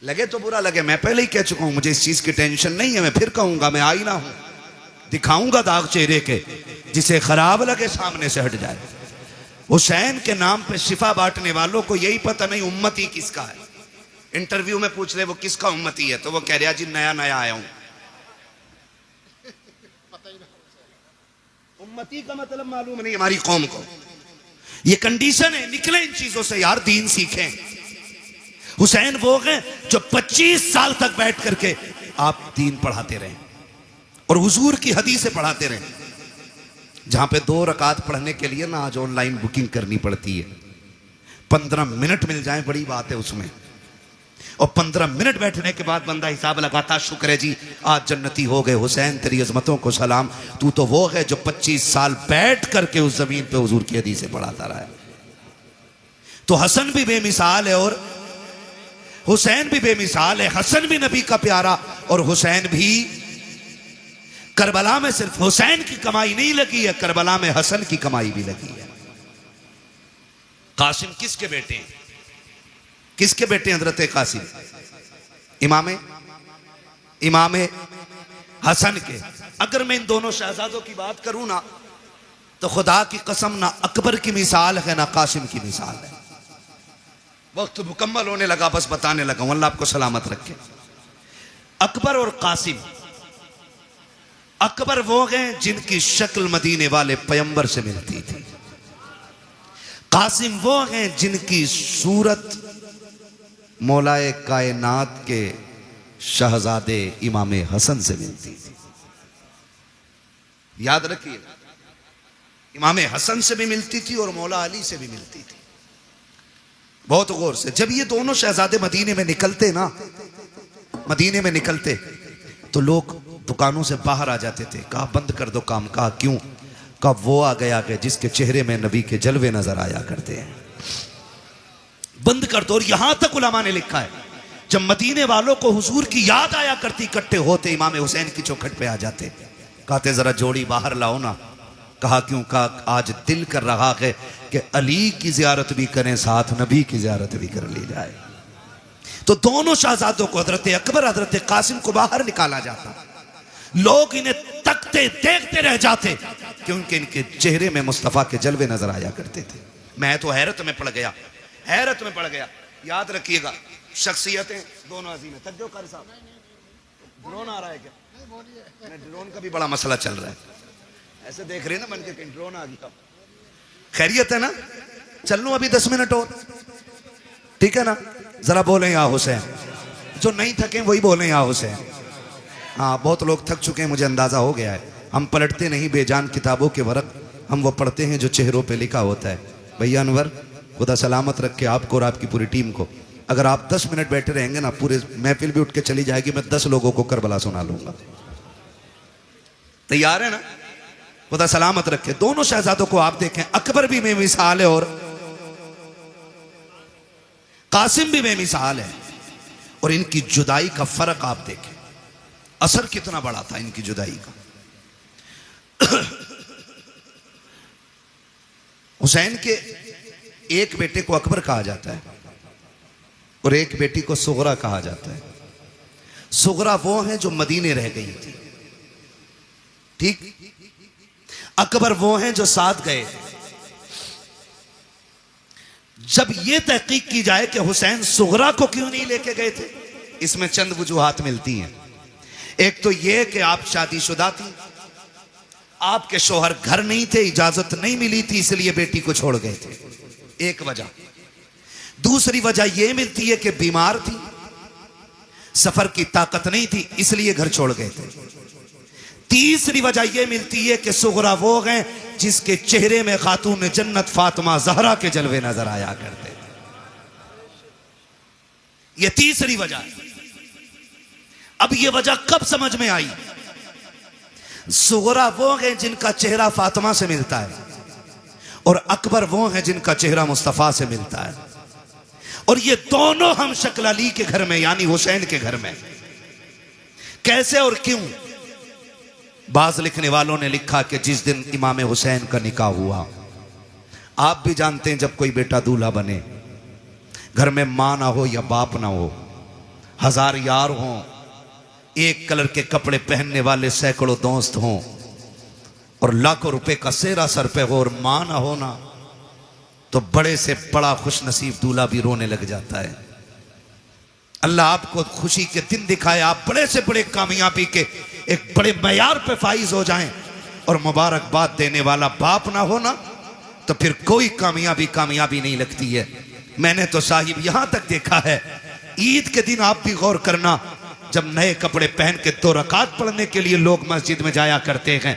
[SPEAKER 1] लगे तो बुरा लगे, मैं पहले ही कह चुका हूं, मुझे इस चीज की टेंशन नहीं है। मैं फिर कहूंगा, मैं आईना हूं, दिखाऊंगा दाग चेहरे के, जिसे खराब लगे सामने से हट जाए। हुसैन के नाम पे शिफा बांटने वालों को यही पता नहीं उम्मती किसका है। इंटरव्यू में पूछ ले वो किसका उम्मती है, तो वो कह रहा जी नया नया आया हूं। उम्मती का मतलब मालूम नहीं हमारी कौम को। ये कंडीशन है, निकले इन चीजों से यार, दीन सीखें। हुसैन वो हैं जो 25 साल तक बैठ करके आप दीन पढ़ाते रहे और हुजूर की हदीसें पढ़ाते रहे। जहां पे 2 रकात पढ़ने के लिए ना आज ऑनलाइन बुकिंग करनी पड़ती है। 15 मिनट मिल जाए बड़ी बात है उसमें। और 15 मिनट बैठने के बाद बंदा हिसाब लगाता, शुक्र है जी आज जन्नती हो गए। हुसैन तेरी अजमतों को सलाम, तू तो वो है जो 25 साल बैठ करके उस जमीन पे हुजूर की हदीसें पढ़ाता रहा है। तो हसन भी बेमिसाल है और हुसैन भी बेमिसाल है। हसन भी नबी का प्यारा और हुसैन भी। करबला में सिर्फ हुसैन की कमाई नहीं लगी है, करबला में हसन की कमाई भी लगी है। कासिम किसके बेटे हैं? किसके बेटे हैं हजरत कासिम? इमाम हसन के। अगर मैं इन दोनों शहजादों की बात करूं ना, तो खुदा की कसम ना अकबर की मिसाल है ना कासिम की मिसाल है। वक्त मुकम्मल होने लगा, बस बताने लगा हूं, अल्लाह आपको सलामत रखे। अकबर और कासिम। अकबर वो हैं जिनकी शक्ल मदीने वाले पैगंबर से मिलती थी। कासिम वो हैं जिनकी सूरत मौलाए कायनात के शहजादे इमाम हसन से मिलती थी। याद रखिए, इमाम हसन से भी मिलती थी और मौला अली से भी मिलती थी। बहुत गौर से। जब ये दोनों शहजादे मदीने में निकलते ना, मदीने में निकलते तो लोग दुकानों से बाहर आ जाते थे। कहा बंद कर दो काम। कहा क्यों? कहा वो आ गया कि जिसके चेहरे में नबी के जलवे नजर आया करते हैं, बंद कर दो। और यहां तक उलमा ने लिखा है जब मदीने वालों को हुजूर की याद आया करती, इकट्ठे होते इमाम हुसैन की चौखट पे आ जाते, कहते जरा जोड़ी बाहर लाओ ना। कहा क्यों? कहा आज दिल कर रहा है कि अली की जियारत भी करें, साथ नबी की जियारत भी कर ली जाए। तो दोनों शहजादों को, हजरत अकबर हजरत कासिम को बाहर निकाला जाता। लोग इन्हें तकते देखते रह जाते क्योंकि इनके चेहरे में मुस्तफा के जलवे नजर आया करते थे। मैं तो हैरत में पड़ गया, हैरत में पड़ गया। याद रखिएगा, शख्सियतें दोनों अजीम है। तज्जो कारी साहब, ड्रोन आ रहा है क्या? ड्रोन का भी बड़ा मसला चल रहा है। ऐसे देख रहे ना बन के, ड्रोन आ गया। खैरियत है ना? चल लूं अभी 10 मिनट और, ठीक है ना? जरा बोलें या हुसैन, जो नहीं थके वही बोलें या हुसैन। हाँ, बहुत लोग थक चुके हैं, मुझे अंदाजा हो गया है। हम पलटते नहीं बेजान किताबों के वरक, हम वो पढ़ते हैं जो चेहरों पे लिखा होता है। भैया अनवर, खुदा सलामत रखे आपको और आपकी पूरी टीम को। अगर आप 10 मिनट बैठे रहेंगे ना, पूरे महफिल भी उठ के चली जाएगी, मैं 10 लोगों को करबला सुना लूंगा। तैयार है ना? खुदा सलामत रखे। दोनों शहजादों को आप देखें, अकबर भी बेमिसाल है और कासिम भी बेमिसाल है, और इनकी जुदाई का फर्क आप देखें, असर कितना बड़ा था इनकी जुदाई का। हुसैन के एक बेटे को अकबर कहा जाता है और एक बेटी को सुगरा कहा जाता है। सुगरा वो है जो मदीने रह गई थी, ठीक? अकबर वो हैं जो साथ गए। जब यह तहकीक की जाए कि हुसैन सुगरा को क्यों नहीं लेके गए थे, इसमें चंद वजूहात मिलती हैं। एक तो यह कि आप शादीशुदा थी, आपके शौहर घर नहीं थे, इजाजत नहीं मिली थी, इसलिए बेटी को छोड़ गए थे, एक वजह। दूसरी वजह यह मिलती है कि बीमार थी, सफर की ताकत नहीं थी, इसलिए घर छोड़ गए थे। तीसरी वजह यह मिलती है कि सुगरा वो हैं जिसके चेहरे में खातून जन्नत फातिमा ज़हरा के जलवे नजर आया करते थे। यह तीसरी वजह है। अब यह वजह कब समझ में आई? सुगरा वो हैं जिनका चेहरा फातिमा से मिलता है, और अकबर वो हैं जिनका चेहरा मुस्तफा से मिलता है, और ये दोनों हम शक्ल अली के घर में यानी हुसैन के घर में। कैसे और क्यों? बाज लिखने वालों ने लिखा कि जिस दिन इमाम हुसैन का निकाह हुआ, आप भी जानते हैं जब कोई बेटा दूल्हा बने, घर में मां ना हो या बाप ना हो, 1000 यार हों, एक कलर के कपड़े पहनने वाले सैकड़ों दोस्त हों, और लाखों रुपए का सेहरा सर पे हो और मां ना हो ना, तो बड़े से बड़ा खुश नसीब दूल्हा भी रोने लग जाता है। अल्लाह आपको खुशी के दिन दिखाए, आप बड़े से बड़े कामयाबी के एक बड़े मयार पे फाइज हो जाएं, और मुबारकबाद देने वाला बाप ना हो ना, तो फिर कोई कामयाबी नहीं लगती है। मैंने तो साहिब यहां तक देखा है, ईद के दिन आप भी गौर करना, जब नए कपड़े पहन के 2 रकात पढ़ने के लिए लोग मस्जिद में जाया करते हैं,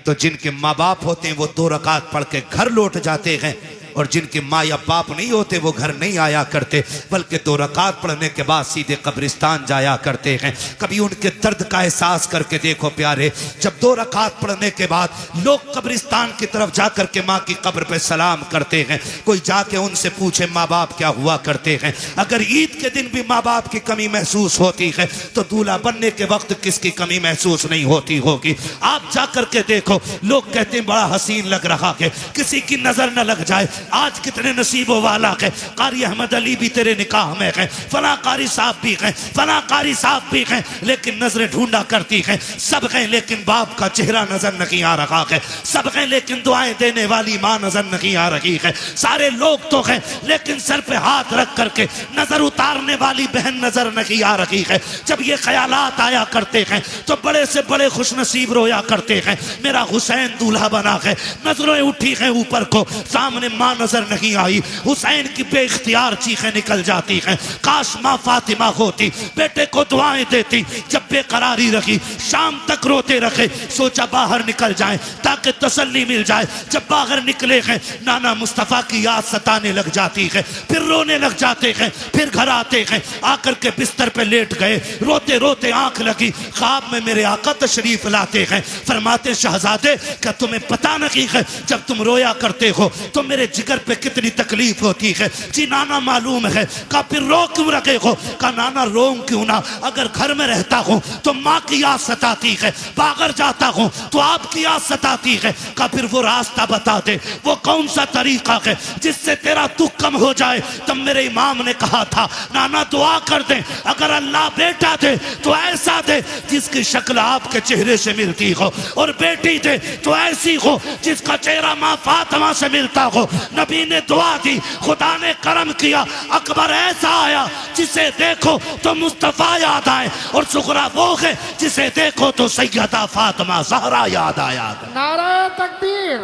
[SPEAKER 1] तो जिनके माँ बाप होते हैं वो 2 रकात पढ़ के घर लौट जाते हैं, और जिनके माँ या बाप नहीं होते वो घर नहीं आया करते, बल्कि 2 रकात पढ़ने के बाद सीधे कब्रिस्तान जाया करते हैं। कभी उनके दर्द का एहसास करके देखो प्यारे, जब 2 रकात पढ़ने के बाद लोग कब्रिस्तान की तरफ जाकर के माँ की कब्र पे सलाम करते हैं, कोई जाके उनसे पूछे माँ बाप क्या हुआ करते हैं। अगर ईद के दिन भी माँ बाप की कमी महसूस होती है, तो दूल्हा बनने के वक्त किसकी कमी महसूस नहीं होती होगी? आप जाकर के देखो, लोग कहते हैं बड़ा हसीन लग रहा है, किसी की नजर न लग जाए। आज कितने नसीबों वाला है, कारी अहमद अली भी तेरे निकाह में है, फला कारी साहब भी हैं, फला कारी साहब भी हैं, लेकिन नजरें ढूंढा करती हैं, सब हैं लेकिन बाप का चेहरा नजर नहीं आ रहा है, सब हैं लेकिन दुआएं देने वाली मां नजर नहीं आ रही है, सारे लोग तो हैं लेकिन सर पे हाथ रख करके नजर उतारने वाली बहन नजर नहीं आ रही है। जब ये ख्यालात आया करते हैं तो बड़े से बड़े खुश नसीब रोया करते हैं, मेरा हुसैन दूल्हा बना है, नजरें उठी हैं ऊपर को, सामने मां नजर नहीं आई, हुसैन की बेइख्तियार चीखें निकल जाती हैं, काश मां फातिमा होती, बेटे को दुआएं देती, जब बेकरारी रखी शाम तक रोते रखे, सोचा बाहर निकल जाएं ताकि तसल्ली मिल जाए। जब बाहर निकले हैं नाना मुस्तफा की याद सताने लग जाती है, फिर रोने लग जाते हैं, फिर घर आते हैं, आकर के बिस्तर पे लेट गए, रोते रोते आंख लगी, ख्वाब में मेरे आका तशरीफ लाते हैं, फरमाते शहजादे क्या तुम्हें पता नहीं है जब तुम रोया करते हो तो मेरे जिगर पे कितनी तकलीफ होती है? जी नाना मालूम है। का फिर रो क्यों रखे हो? का नाना रोऊं क्यों ना, अगर घर में रहता हूं तो माँ की याद सताती है, बाहर जाता हूं तो आपकी याद सताती है। का फिर वो रास्ता बता दे, वो कौन सा तरीका है जिससे तेरा दुख कम हो जाए? तब मेरे इमाम ने कहा था नाना दुआ कर दे, अगर अल्लाह बेटा दे तो ऐसा दे जिसकी शक्ल आपके चेहरे से मिलती हो, और बेटी दे तो ऐसी हो जिसका चेहरा माँ फातिमा से मिलता हो। नबी ने दुआ दी, खुदा ने करम किया, अकबर ऐसा आया जिसे देखो तो मुस्तफा याद आए, और सुगरा वो है जिसे देखो तो सैयदा फातिमा ज़हरा याद आया।
[SPEAKER 2] नारा तकबीर,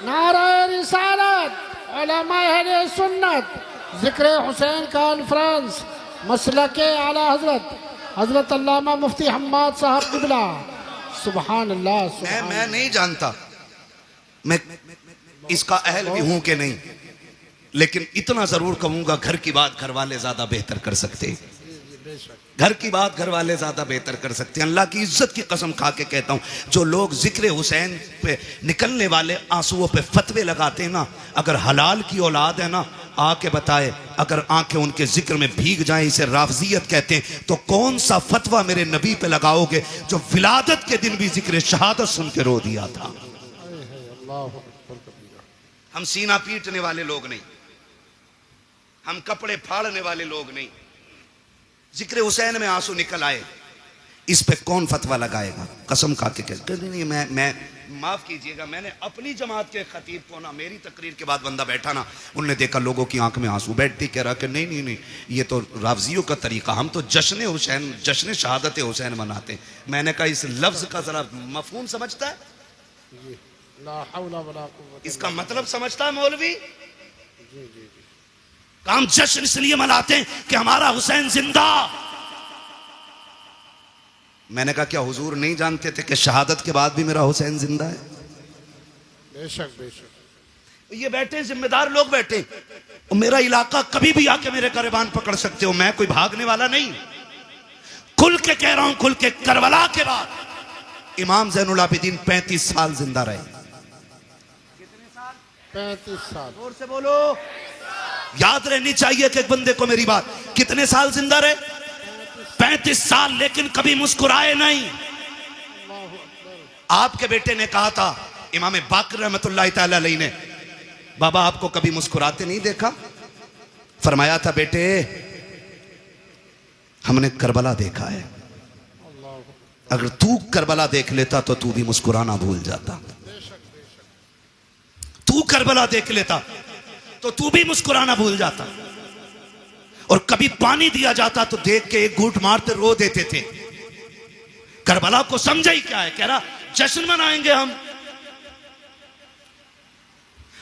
[SPEAKER 2] नारा रिसालत, उलमा अहले सुन्नत, जिक्र हुसैन कॉन्फ्रेंस, मसलक आला हजरत हजरत अल्लामा मुफ्ती हम्माद साहब किबला। सुभान अल्लाह।
[SPEAKER 1] मैं नहीं जानता मैं इसका अहल भी हूं कि नहीं, लेकिन इतना जरूर कहूंगा, घर की बात घर वाले ज्यादा बेहतर कर सकते हैं। घर की बात घर वाले ज्यादा बेहतर कर सकते हैं। अल्लाह की इज्जत की कसम खा के कहता हूं, जो लोग जिक्र हुसैन पे निकलने वाले आंसुओं पे फतवे लगाते हैं ना, अगर हलाल की औलाद है ना, आके बताए, अगर आंखें उनके जिक्र में भीग जाएं, इसे राफजियत कहते हैं, तो कौन सा फतवा मेरे नबी पे लगाओगे जो विलादत के दिन भी जिक्र शहादत सुन के रो दिया था। हम सीना पीटने वाले लोग नहीं, हम कपड़े फाड़ने वाले लोग नहीं। जिक्र हुसैन में आंसू निकल आए, इस पे कौन फतवा लगाएगा? कसम खा के कहते नहीं, मैं माफ कीजिएगा, मैंने अपनी जमात के खतीब को ना, मेरी तकरीर के बाद बंदा बैठा ना, उनने देखा लोगों की आंख में आंसू, बैठती कह रहा कि नहीं नहीं नहीं, ये तो राफजियों का तरीका, हम तो जश्न हुसैन, जश्न शहादत हुसैन मनाते हैं। मैंने कहा इस लफ्ज का जरा मफहूम समझता है, इसका मतलब समझता है मौलवी? हम जश्न इसलिए मनाते हैं कि हमारा हुसैन जिंदा। मैंने कहा क्या हुजूर नहीं जानते थे कि शहादत के बाद भी मेरा हुसैन जिंदा है?
[SPEAKER 2] बेशक बेशक।
[SPEAKER 1] ये बैठे जिम्मेदार लोग बैठे, और मेरा इलाका कभी भी आके मेरे गिरबान पकड़ सकते हो, मैं कोई भागने वाला नहीं। खुल के कह रहा हूं, खुल के, करबला के बाद इमाम ज़ैनुल आबिदीन 35 साल जिंदा रहे। कितने साल? 35 साल। जोर से बोलो, याद रहनी चाहिए कि एक बंदे को मेरी बात। कितने साल जिंदा रहे? 35 साल, लेकिन कभी मुस्कुराए नहीं। आपके बेटे ने कहा था, इमाम बाकर रहमतुल्लाह तआला अलैहि ने, बाबा आपको कभी मुस्कुराते नहीं देखा? फरमाया था बेटे हमने करबला देखा है, अगर तू करबला देख लेता तो तू भी मुस्कुराना भूल जाता। तू करबला देख लेता तो तू भी मुस्कुराना भूल जाता। और कभी पानी दिया जाता तो देख के एक घूंट मारते रो देते थे। करबला को समझा ही क्या है, कह रहा जश्न मनाएंगे हम।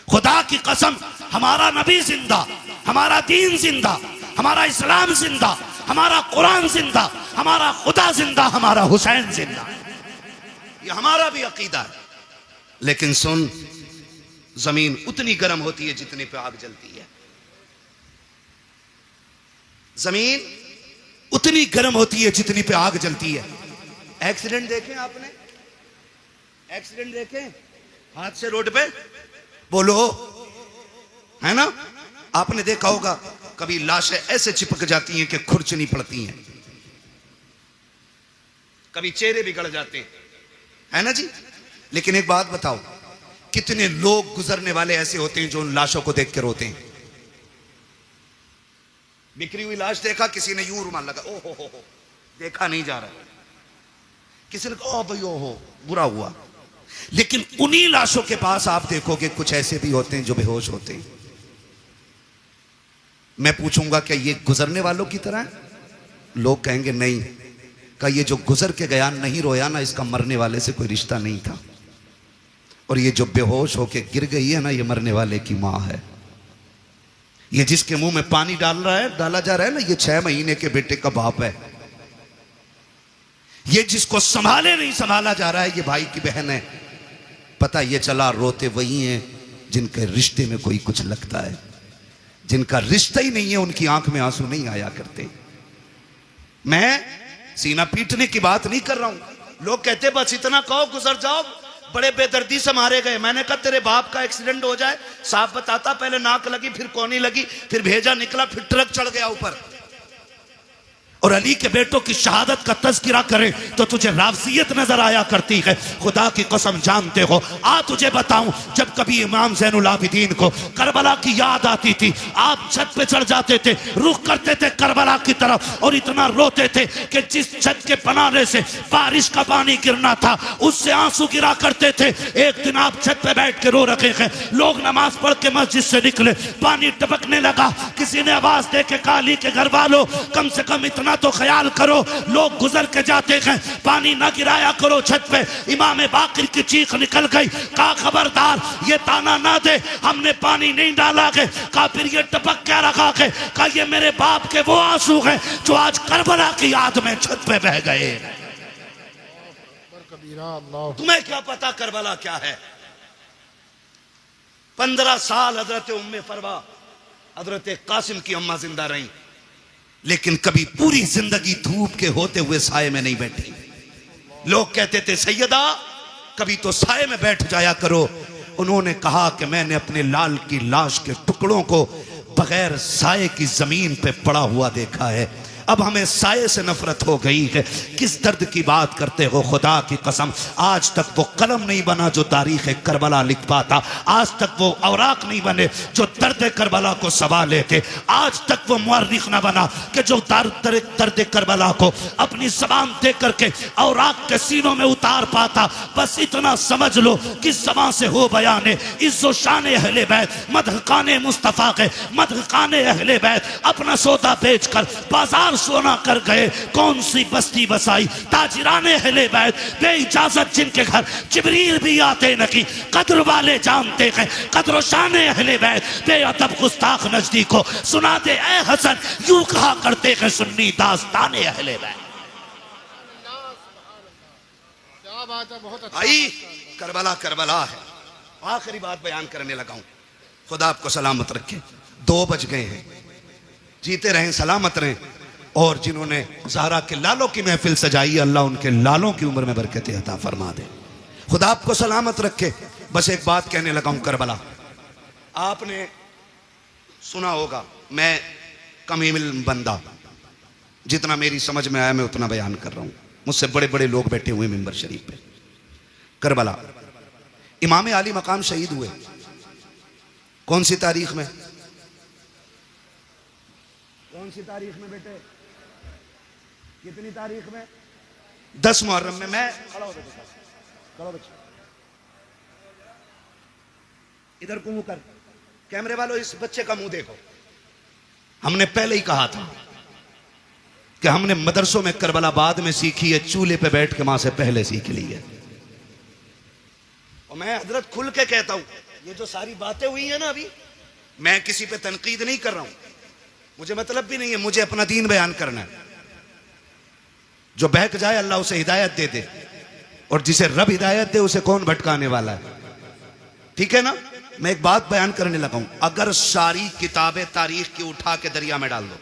[SPEAKER 1] खुदा की कसम, हमारा नबी जिंदा, हमारा दीन जिंदा, हमारा इस्लाम जिंदा, हमारा कुरान जिंदा, हमारा खुदा जिंदा, हमारा हुसैन जिंदा। ये हमारा भी अकीदा है। लेकिन सुन, जमीन उतनी गर्म होती है जितने पे आग जलती है। जमीन उतनी गर्म होती है जितनी पे आग जलती है। एक्सीडेंट देखें आपने? एक्सीडेंट देखें हाथ से रोड पे? बोलो, है ना? आपने देखा होगा कभी लाशें ऐसे चिपक जाती हैं कि खुरचनी पड़ती हैं, कभी चेहरे बिगड़ जाते हैं, है ना जी? लेकिन एक बात बताओ, कितने लोग गुजरने वाले ऐसे होते हैं जो उन लाशों को देख के रोते हैं? बिखरी हुई लाश देखा, किसी ने यूं रुमाल लगा, ओ हो, देखा नहीं जा रहा, किसी ने कहा ओ भाई ओ हो, बुरा हुआ। लेकिन उन्हीं लाशों के पास आप देखोगे कुछ ऐसे भी होते हैं जो बेहोश होते हैं। मैं पूछूंगा क्या ये गुजरने वालों की तरह है? लोग कहेंगे नहीं। का ये जो गुजर के गया नहीं रोया ना, इसका मरने वाले से कोई रिश्ता नहीं था। और ये जो बेहोश होके गिर गई है ना, ये मरने वाले की मां है। ये जिसके मुंह में पानी डाला जा रहा है ना, ये 6 महीने के बेटे का बाप है। ये जिसको संभाले नहीं संभाला जा रहा है, ये भाई की बहन है। पता ये चला रोते वही हैं जिनके रिश्ते में कोई कुछ लगता है। जिनका रिश्ता ही नहीं है उनकी आंख में आंसू नहीं आया करते। मैं सीना पीटने की बात नहीं कर रहा हूं। लोग कहते बस इतना कहो गुजर जाओ, बड़े बेदर्दी से मारे गए। मैंने कहा तेरे बाप का एक्सीडेंट हो जाए, साफ बताता, पहले नाक लगी फिर कोनी लगी, फिर भेजा निकला, फिर ट्रक चढ़ गया ऊपर। और अली के बेटों की शहादत का तज़किरा करे तो तुझे राफजियत नजर आया करती है। खुदा की कसम जानते हो, आ तुझे बताऊं, जब कभी इमाम ज़ैनुल आबिदीन को करबला की याद आती थी, आप छत पे चढ़ जाते थे, रुख करते थे करबला की तरफ और इतना रोते थे कि जिस छत के बनाने से बारिश का पानी गिरना था उससे आंसू गिरा करते थे। एक दिन आप छत पे बैठ के रो रखे हैं, लोग नमाज पढ़ के मस्जिद से निकले, पानी टपकने लगा। किसी ने आवाज दे के कहा अली के घर वालों कम से कम इतना का तो ख्याल करो, लोग गुजर के जाते हैं, पानी ना गिराया करो छत पे। इमाम बाकिर की चीख निकल गई, कहा खबरदार ये ताना ना दे, हमने पानी नहीं डाला के। कहा फिर ये टपक क्या रखा के? कहा ये मेरे बाप के वो आंसू हैं जो आज करबला की याद में छत पे बह गए। तुम्हें क्या पता करबला क्या है? 15 साल हजरत उम्मे फरवा हजरत कासिम की अम्मा जिंदा रही, लेकिन कभी पूरी जिंदगी धूप के होते हुए साये में नहीं बैठी। लोग कहते थे सैयदा कभी तो साये में बैठ जाया करो। उन्होंने कहा कि मैंने अपने लाल की लाश के टुकड़ों को बगैर साये की जमीन पे पड़ा हुआ देखा है। अब हमें साये से नफरत हो गई है। किस दर्द की बात करते हो, खुदा की कसम आज तक वो कलम नहीं बना जो तारीख करबला लिख पाता, आज तक वो औराक नहीं बने जो दर्द करबला को सवा लेते, आज तक वो मुअर्रिख न बना कि जो दर्द करबला को अपनी जबान दे करके औराक के सीनों में उतार पाता। बस इतना समझ लो कि जबान से हो बयाने इज्जो शान अहले बैत, मदहकाने मुस्तफ़ा के मदहकाने अहले बैत अपना सौदा बेच कर बाजार सोना कर गए। कौन सी बस्ती बसाई ताजिराने अहले बैत, बेइजाजत जिनके घर जिब्रील भी आते नहीं। कद्र वाले जानते हैं कद्र शान अहले बैत, बेअदब गुस्ताख नजदीक को सुना दे ए हसन, यूं कहा करते हैं सुन्नी दास्ताने अहले बैत।
[SPEAKER 2] क्या बात है, बहुत अच्छा।
[SPEAKER 1] आई करबला करबला है। आखिरी बात बयान करने लगा हूं, खुदा आपको सलामत रखे। 2 बज गए हैं, जीते रहें सलामत रहें। और जिन्होंने ज़हरा के लालों की महफिल सजाई, अल्लाह उनके लालों की उम्र में बरकत अता फरमा दे, खुदा आपको सलामत रखे। बस एक बात कहने लगा हूं, करबला आपने सुना होगा, मैं कमील बंदा, जितना मेरी समझ में आया मैं उतना बयान कर रहा हूं। मुझसे बड़े बड़े लोग बैठे हुए मिंबर शरीफ पे। करबला इमाम आली मकाम शहीद हुए कौन सी तारीख में? कौन सी तारीख में बेटे? कितनी तारीख में? 10 मुहर्रम में। मैं खड़ा हो बच्चा, इधर को मुंह कर, कैमरे वालों इस बच्चे का मुंह देखो। हमने पहले ही कहा था कि हमने मदरसों में करबला बाद में सीखी है, चूल्हे पे बैठ के मां से पहले सीख ली है। और मैं हजरत खुल के कहता हूं, ये जो सारी बातें हुई है ना अभी, मैं किसी पे तनकीद नहीं कर रहा हूं, मुझे मतलब भी नहीं है, मुझे अपना दीन बयान करना है। जो बहक जाए अल्लाह उसे हिदायत दे दे, और जिसे रब हिदायत दे उसे कौन भटकाने वाला है, ठीक है ना? मैं एक बात बयान करने लगा हूं, अगर सारी किताबें तारीख की उठा के दरिया में डाल दो,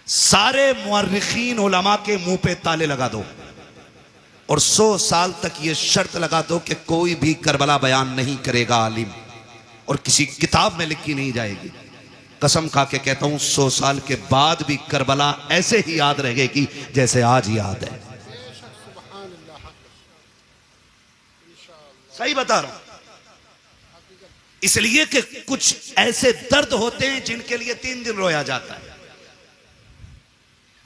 [SPEAKER 1] सारे मुअर्रिखीन उलमा के मुंह पे ताले लगा दो, और 100 साल तक ये शर्त लगा दो कि कोई भी करबला बयान नहीं करेगा आलिम, और किसी किताब में लिखी नहीं जाएगी। कसम खा के कहता हूं 100 साल के बाद भी करबला ऐसे ही याद रहेगी जैसे आज याद है। सही बता रहा हूं, इसलिए कि कुछ ऐसे दर्द होते हैं जिनके लिए 3 दिन रोया जाता है,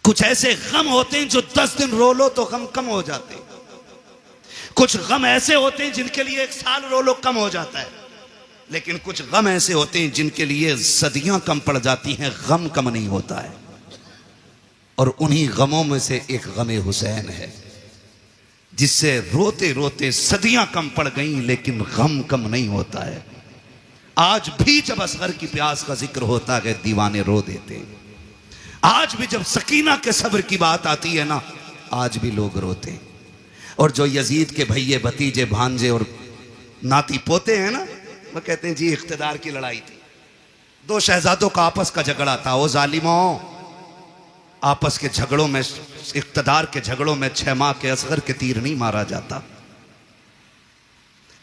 [SPEAKER 1] कुछ ऐसे गम होते हैं जो 10 दिन रो लो तो गम कम हो जाते हैं, कुछ गम ऐसे होते हैं जिनके लिए 1 साल रो लो कम हो जाता है, लेकिन कुछ गम ऐसे होते हैं जिनके लिए सदियां कम पड़ जाती हैं, गम कम नहीं होता है। और उन्हीं गमों में से एक गम हुसैन है, जिससे रोते रोते सदियां कम पड़ गईं लेकिन गम कम नहीं होता है। आज भी जब असगर की प्यास का जिक्र होता है दीवाने रो देते हैं, आज भी जब सकीना के सब्र की बात आती है ना, आज भी लोग रोते हैं। और जो यजीद के भैये भतीजे भांजे और नाती पोते हैं ना, वो कहते हैं जी इख्तिदार की लड़ाई थी, 2 शहजादों का आपस का झगड़ा था। वो जालिमों, आपस के झगड़ों में, इख्तिदार के झगड़ों में 6 माह के असगर के तीर नहीं मारा जाता,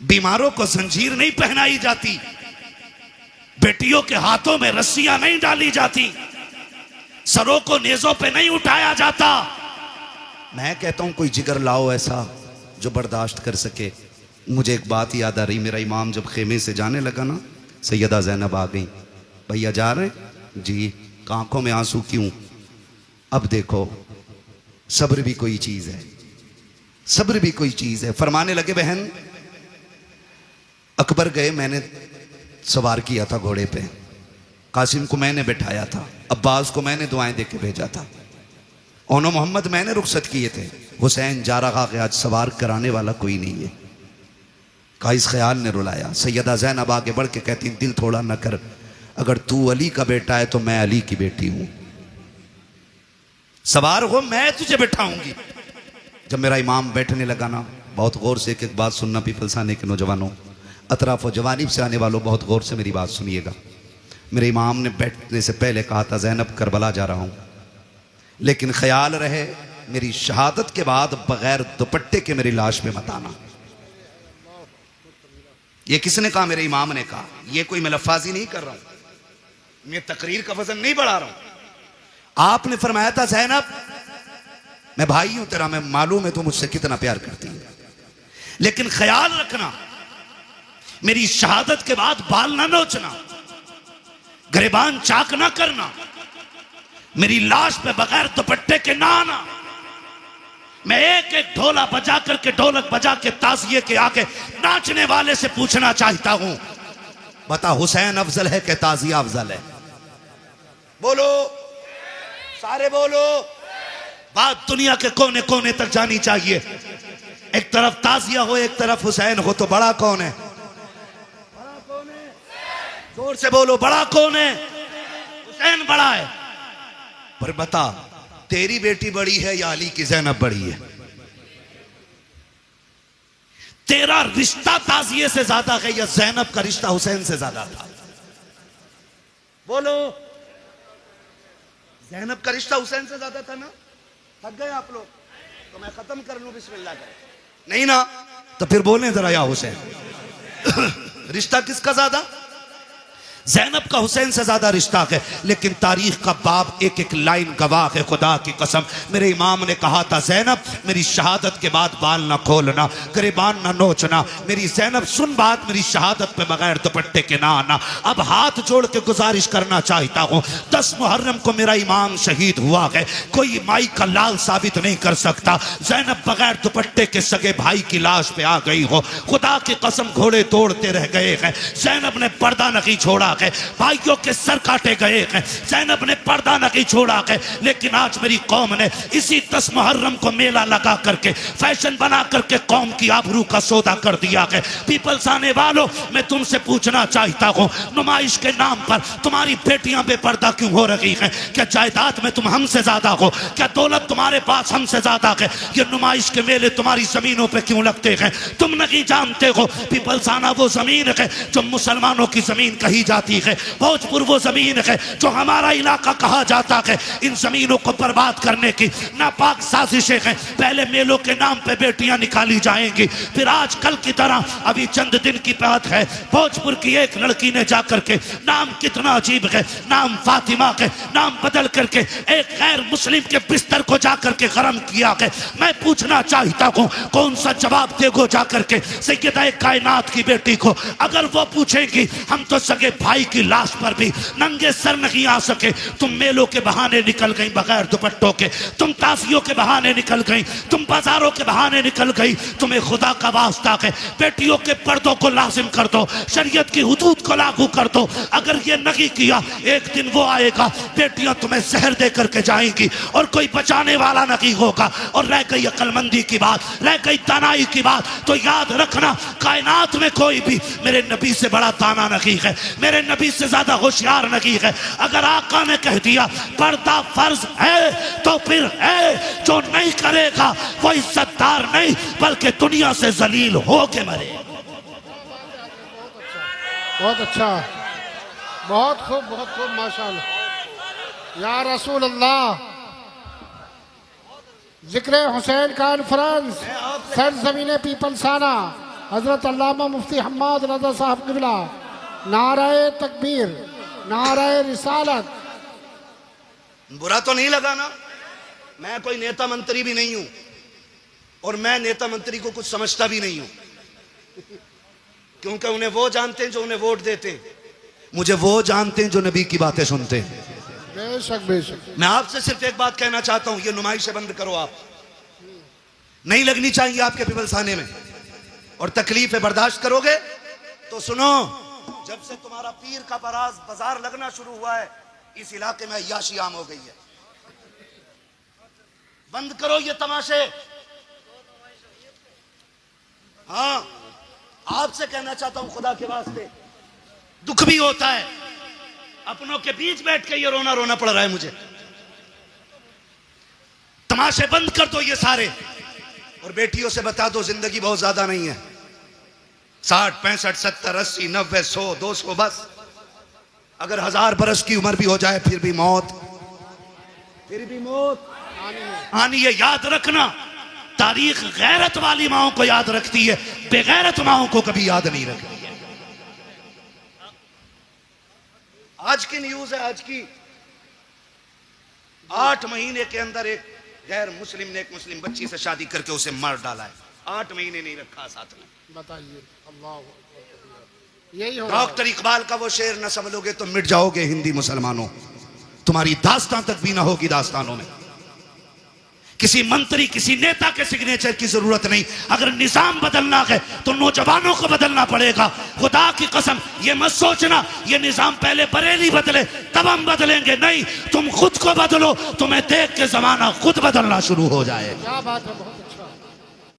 [SPEAKER 1] बीमारों को जंजीर नहीं पहनाई जाती, बेटियों के हाथों में रस्सियां नहीं डाली जाती, सरों को नेजों पे नहीं उठाया जाता। मैं कहता हूं कोई जिगर लाओ ऐसा जो बर्दाश्त कर सके। मुझे एक बात याद आ रही, मेरा इमाम जब खेमे से जाने लगा ना, सैयदा ज़ैनब आ गई, भैया जा रहे जी, आंखों में आंसू क्यों? अब देखो सब्र भी कोई चीज है, सब्र भी कोई चीज है। फरमाने लगे बहन, अकबर गए, मैंने सवार किया था घोड़े पे, कासिम को मैंने बैठाया था, अब्बास को मैंने दुआएं दे के भेजा था, ओनो मोहम्मद मैंने रुखसत किए थे, हुसैन जा रहा कि आज सवार कराने वाला कोई नहीं है। कहा इस ख्याल ने रुलाया। सैयदा ज़ैनब आगे बढ़ के कहती दिल थोड़ा न कर, अगर तू अली का बेटा है तो मैं अली की बेटी हूं, सवार हो मैं तुझे बैठाऊंगी। जब मेरा इमाम बैठने लगा ना, बहुत गौर से एक एक बात सुनना पीपलसाने के नौजवानों, अतराफ व जवानीब से आने वालों, बहुत गौर से मेरी बात सुनिएगा। मेरे इमाम ने बैठने से पहले कहा था ज़ैनब करबला जा रहा हूं, लेकिन ख्याल रहे मेरी शहादत के बाद बगैर दुपट्टे के मेरी लाश पे मत आना। ये किसने कहा? मेरे इमाम ने कहा। ये कोई मैं लफ्ज़ी नहीं कर रहा हूं, मैं तकरीर का वजन नहीं बढ़ा रहा हूं। आपने फरमाया था ज़ैनब मैं भाई हूं तेरा, मैं मालूम है तू मुझसे कितना प्यार करती है, लेकिन ख्याल रखना मेरी शहादत के बाद बाल ना नोचना, गिरबान चाक ना करना, मेरी लाश पे बगैर दुपट्टे के ना आना। मैं एक एक ढोला बजा करके, ढोलक बजा के ताज़िये के आके नाचने वाले से पूछना चाहता हूं, बता हुसैन अफजल है कि ताज़िया अफजल है? बोलो सारे बोलो। बात दुनिया के कोने कोने तक जानी चाहिए। एक तरफ ताज़िया हो, एक तरफ हुसैन हो, तो बड़ा कौन है? बड़ा कौन है? जोर से बोलो, बड़ा कौन है? हुसैन बड़ा है। पर बता तेरी बेटी बड़ी है या अली की ज़ैनब बड़ी है? तेरा रिश्ता ताज़िये से ज्यादा है या ज़ैनब का रिश्ता हुसैन से ज्यादा था? बोलो। ज़ैनब का रिश्ता हुसैन से ज्यादा था ना? थक गए आप लोग? तो मैं खत्म कर लूं बिस्मिल्लाह कर। नहीं ना? तो फिर बोलें जरा या हुसैन। रिश्ता किसका ज्यादा? ज़ैनब का हुसैन से ज्यादा रिश्ता है, लेकिन तारीख का बाब एक एक लाइन गवाह है। खुदा की कसम मेरे इमाम ने कहा था ज़ैनब मेरी शहादत के बाद बाल ना खोलना, गिरबान ना नोचना। मेरी ज़ैनब सुन बात, मेरी शहादत पे बगैर दुपट्टे के ना आना। अब हाथ जोड़ के गुजारिश करना चाहता हूँ, 10 मुहर्रम को मेरा इमाम शहीद हुआ है, कोई माई का लाल साबित नहीं कर सकता। ज़ैनब बगैर दुपट्टे के सगे भाई की लाश पे आ गई हो, खुदा की कसम घोड़े तोड़ते रह गए हैं। ज़ैनब ने पर्दा नहीं छोड़ा है, भाइयों के सर काटे गए हैं। ज़ैनब ने पर्दा नहीं छोड़ा है, लेकिन आज मेरी कौम ने इसी 10 मुहर्रम को मेला लगा करके, फैशन बना करके कौम की आबरू का सौदा कर दिया है। पीपल्स आने वालों, मैं तुमसे पूछना चाहता हूँ, नुमाइश के नाम पर तुम्हारी बेटियां बेपर्दा क्यों हो रही हैं? क्या जायदाद में तुम हमसे ज्यादा हो? क्या दौलत तुम्हारे पास हमसे ज्यादा है? ये नुमाइश के मेले तुम्हारी जमीनों पे क्यों लगते हैं? तुम नहीं जानते हो पीपल्स आना वो जमीन है जो मुसलमानों की जमीन कही जाती है, भोजपुर वो जमीन है जो हमारा इलाका कहा जाता है। इन जमीनों को बर्बाद करने की नापाक साजिशें हैं। पहले मेलों के नाम पे बेटियां निकाली जाएंगी, फिर आज कल की तरह अभी चंद दिन की बात है, भोजपुर की एक लड़की ने जाकर के, नाम कितना अजीब है, नाम फातिमा के, नाम बदल करके एक गैर मुस्लिम के बिस्तर को जाकर के गरम किया है। मैं पूछना चाहता हूं कौन सा जवाब देगो जाकर के सैयदा कायनात की बेटी को? अगर वो पूछेंगी हम तो सगे भाई की लाश पर भी नंगे सर नहीं आ सके। तुम मेलों के बहाने निकल गई बगैर दुपट्टों के, तुम ताजियों के बहाने निकल गई, तुम बाजारों के बहाने निकल गई। तुम्हें खुदा का वास्ता है बेटियों के पर्दों को लाजिम कर दो, शरीयत की हुदूद को लागू कर दो। अगर ये नहीं किया, एक दिन वो आएगा बेटियां तुम्हें जहर दे करके जाएंगी और कोई बचाने वाला नहीं होगा। और रह गई अक्लमंदी की बात, रह गई दानाई की बात, तो याद रखना कायनात में कोई भी मेरे नबी से बड़ा दाना नहीं है, मेरे नबी से ज्यादा होशियार नहीं है। अगर आका ने कह दिया पर्दा फर्ज है तो फिर है, जो नहीं करेगा वो इज्जतदार नहीं बल्कि दुनिया से जलील हो के मरे।
[SPEAKER 2] बहुत अच्छा, बहुत खूब माशाअल्लाह। या रसूल अल्लाह, जिक्र हुसैन कॉन्फ्रेंस सरजमीन पीपलसाना, हजरत अल्लामा मुफ्ती हम्माद रज़ा साहब क़िबला, नाराए तकबीर, नाराए रिसालत।
[SPEAKER 1] बुरा तो नहीं लगा ना? मैं कोई नेता मंत्री भी नहीं हूं और मैं नेता मंत्री को कुछ समझता भी नहीं हूं, क्योंकि उन्हें वो जानते हैं जो उन्हें वोट देते हैं, मुझे वो जानते हैं जो नबी की बातें सुनते हैं।
[SPEAKER 2] बेशक बेशक।
[SPEAKER 1] मैं आपसे सिर्फ एक बात कहना चाहता हूं, ये नुमाइशें बंद करो। आप नहीं लगनी चाहिए आपके पीपल्साने में, और तकलीफें बर्दाश्त करोगे तो सुनो, जब से तुम्हारा पीर का बाजार लगना शुरू हुआ है, इस इलाके में अय्याशी आम हो गई है। बंद करो ये तमाशे। हाँ, आपसे कहना चाहता हूं, खुदा के वास्ते, दुख भी होता है, अपनों के बीच बैठ के ये रोना रोना पड़ रहा है मुझे। तमाशे बंद कर दो ये सारे, और बेटियों से बता दो जिंदगी बहुत ज्यादा नहीं है। 60, 65, 70, 80, 90, 100, 200, बस। अगर 1000 बरस की उम्र भी हो जाए फिर भी मौत आनी है। याद रखना, तारीख गैरत वाली माओं को याद रखती है, बेगैरत माओं को कभी याद नहीं रखती है। आज की न्यूज है, आज की 8 महीने के अंदर एक गैर मुस्लिम ने एक मुस्लिम बच्ची से शादी करके उसे मार डाला है। 8 महीने नहीं रखा साथ में।
[SPEAKER 2] बताइए, अल्लाह, यही हो।
[SPEAKER 1] डॉक्टर इकबाल का वो शेर न समझोगे तो मिट जाओगे हिंदी मुसलमानों। तुम्हारी दास्तां तक भी ना होगी दास्तानों में। किसी मंत्री, किसी नेता के सिग्नेचर की जरूरत नहीं। अगर निजाम बदलना है तो नौजवानों को बदलना पड़ेगा। खुदा की कसम, ये मत सोचना ये निजाम पहले बरेली बदले तब हम बदलेंगे। नहीं, तुम खुद को बदलो, तुम्हें देख के जमाना खुद बदलना शुरू हो जाए।
[SPEAKER 2] क्या बात है, बहुत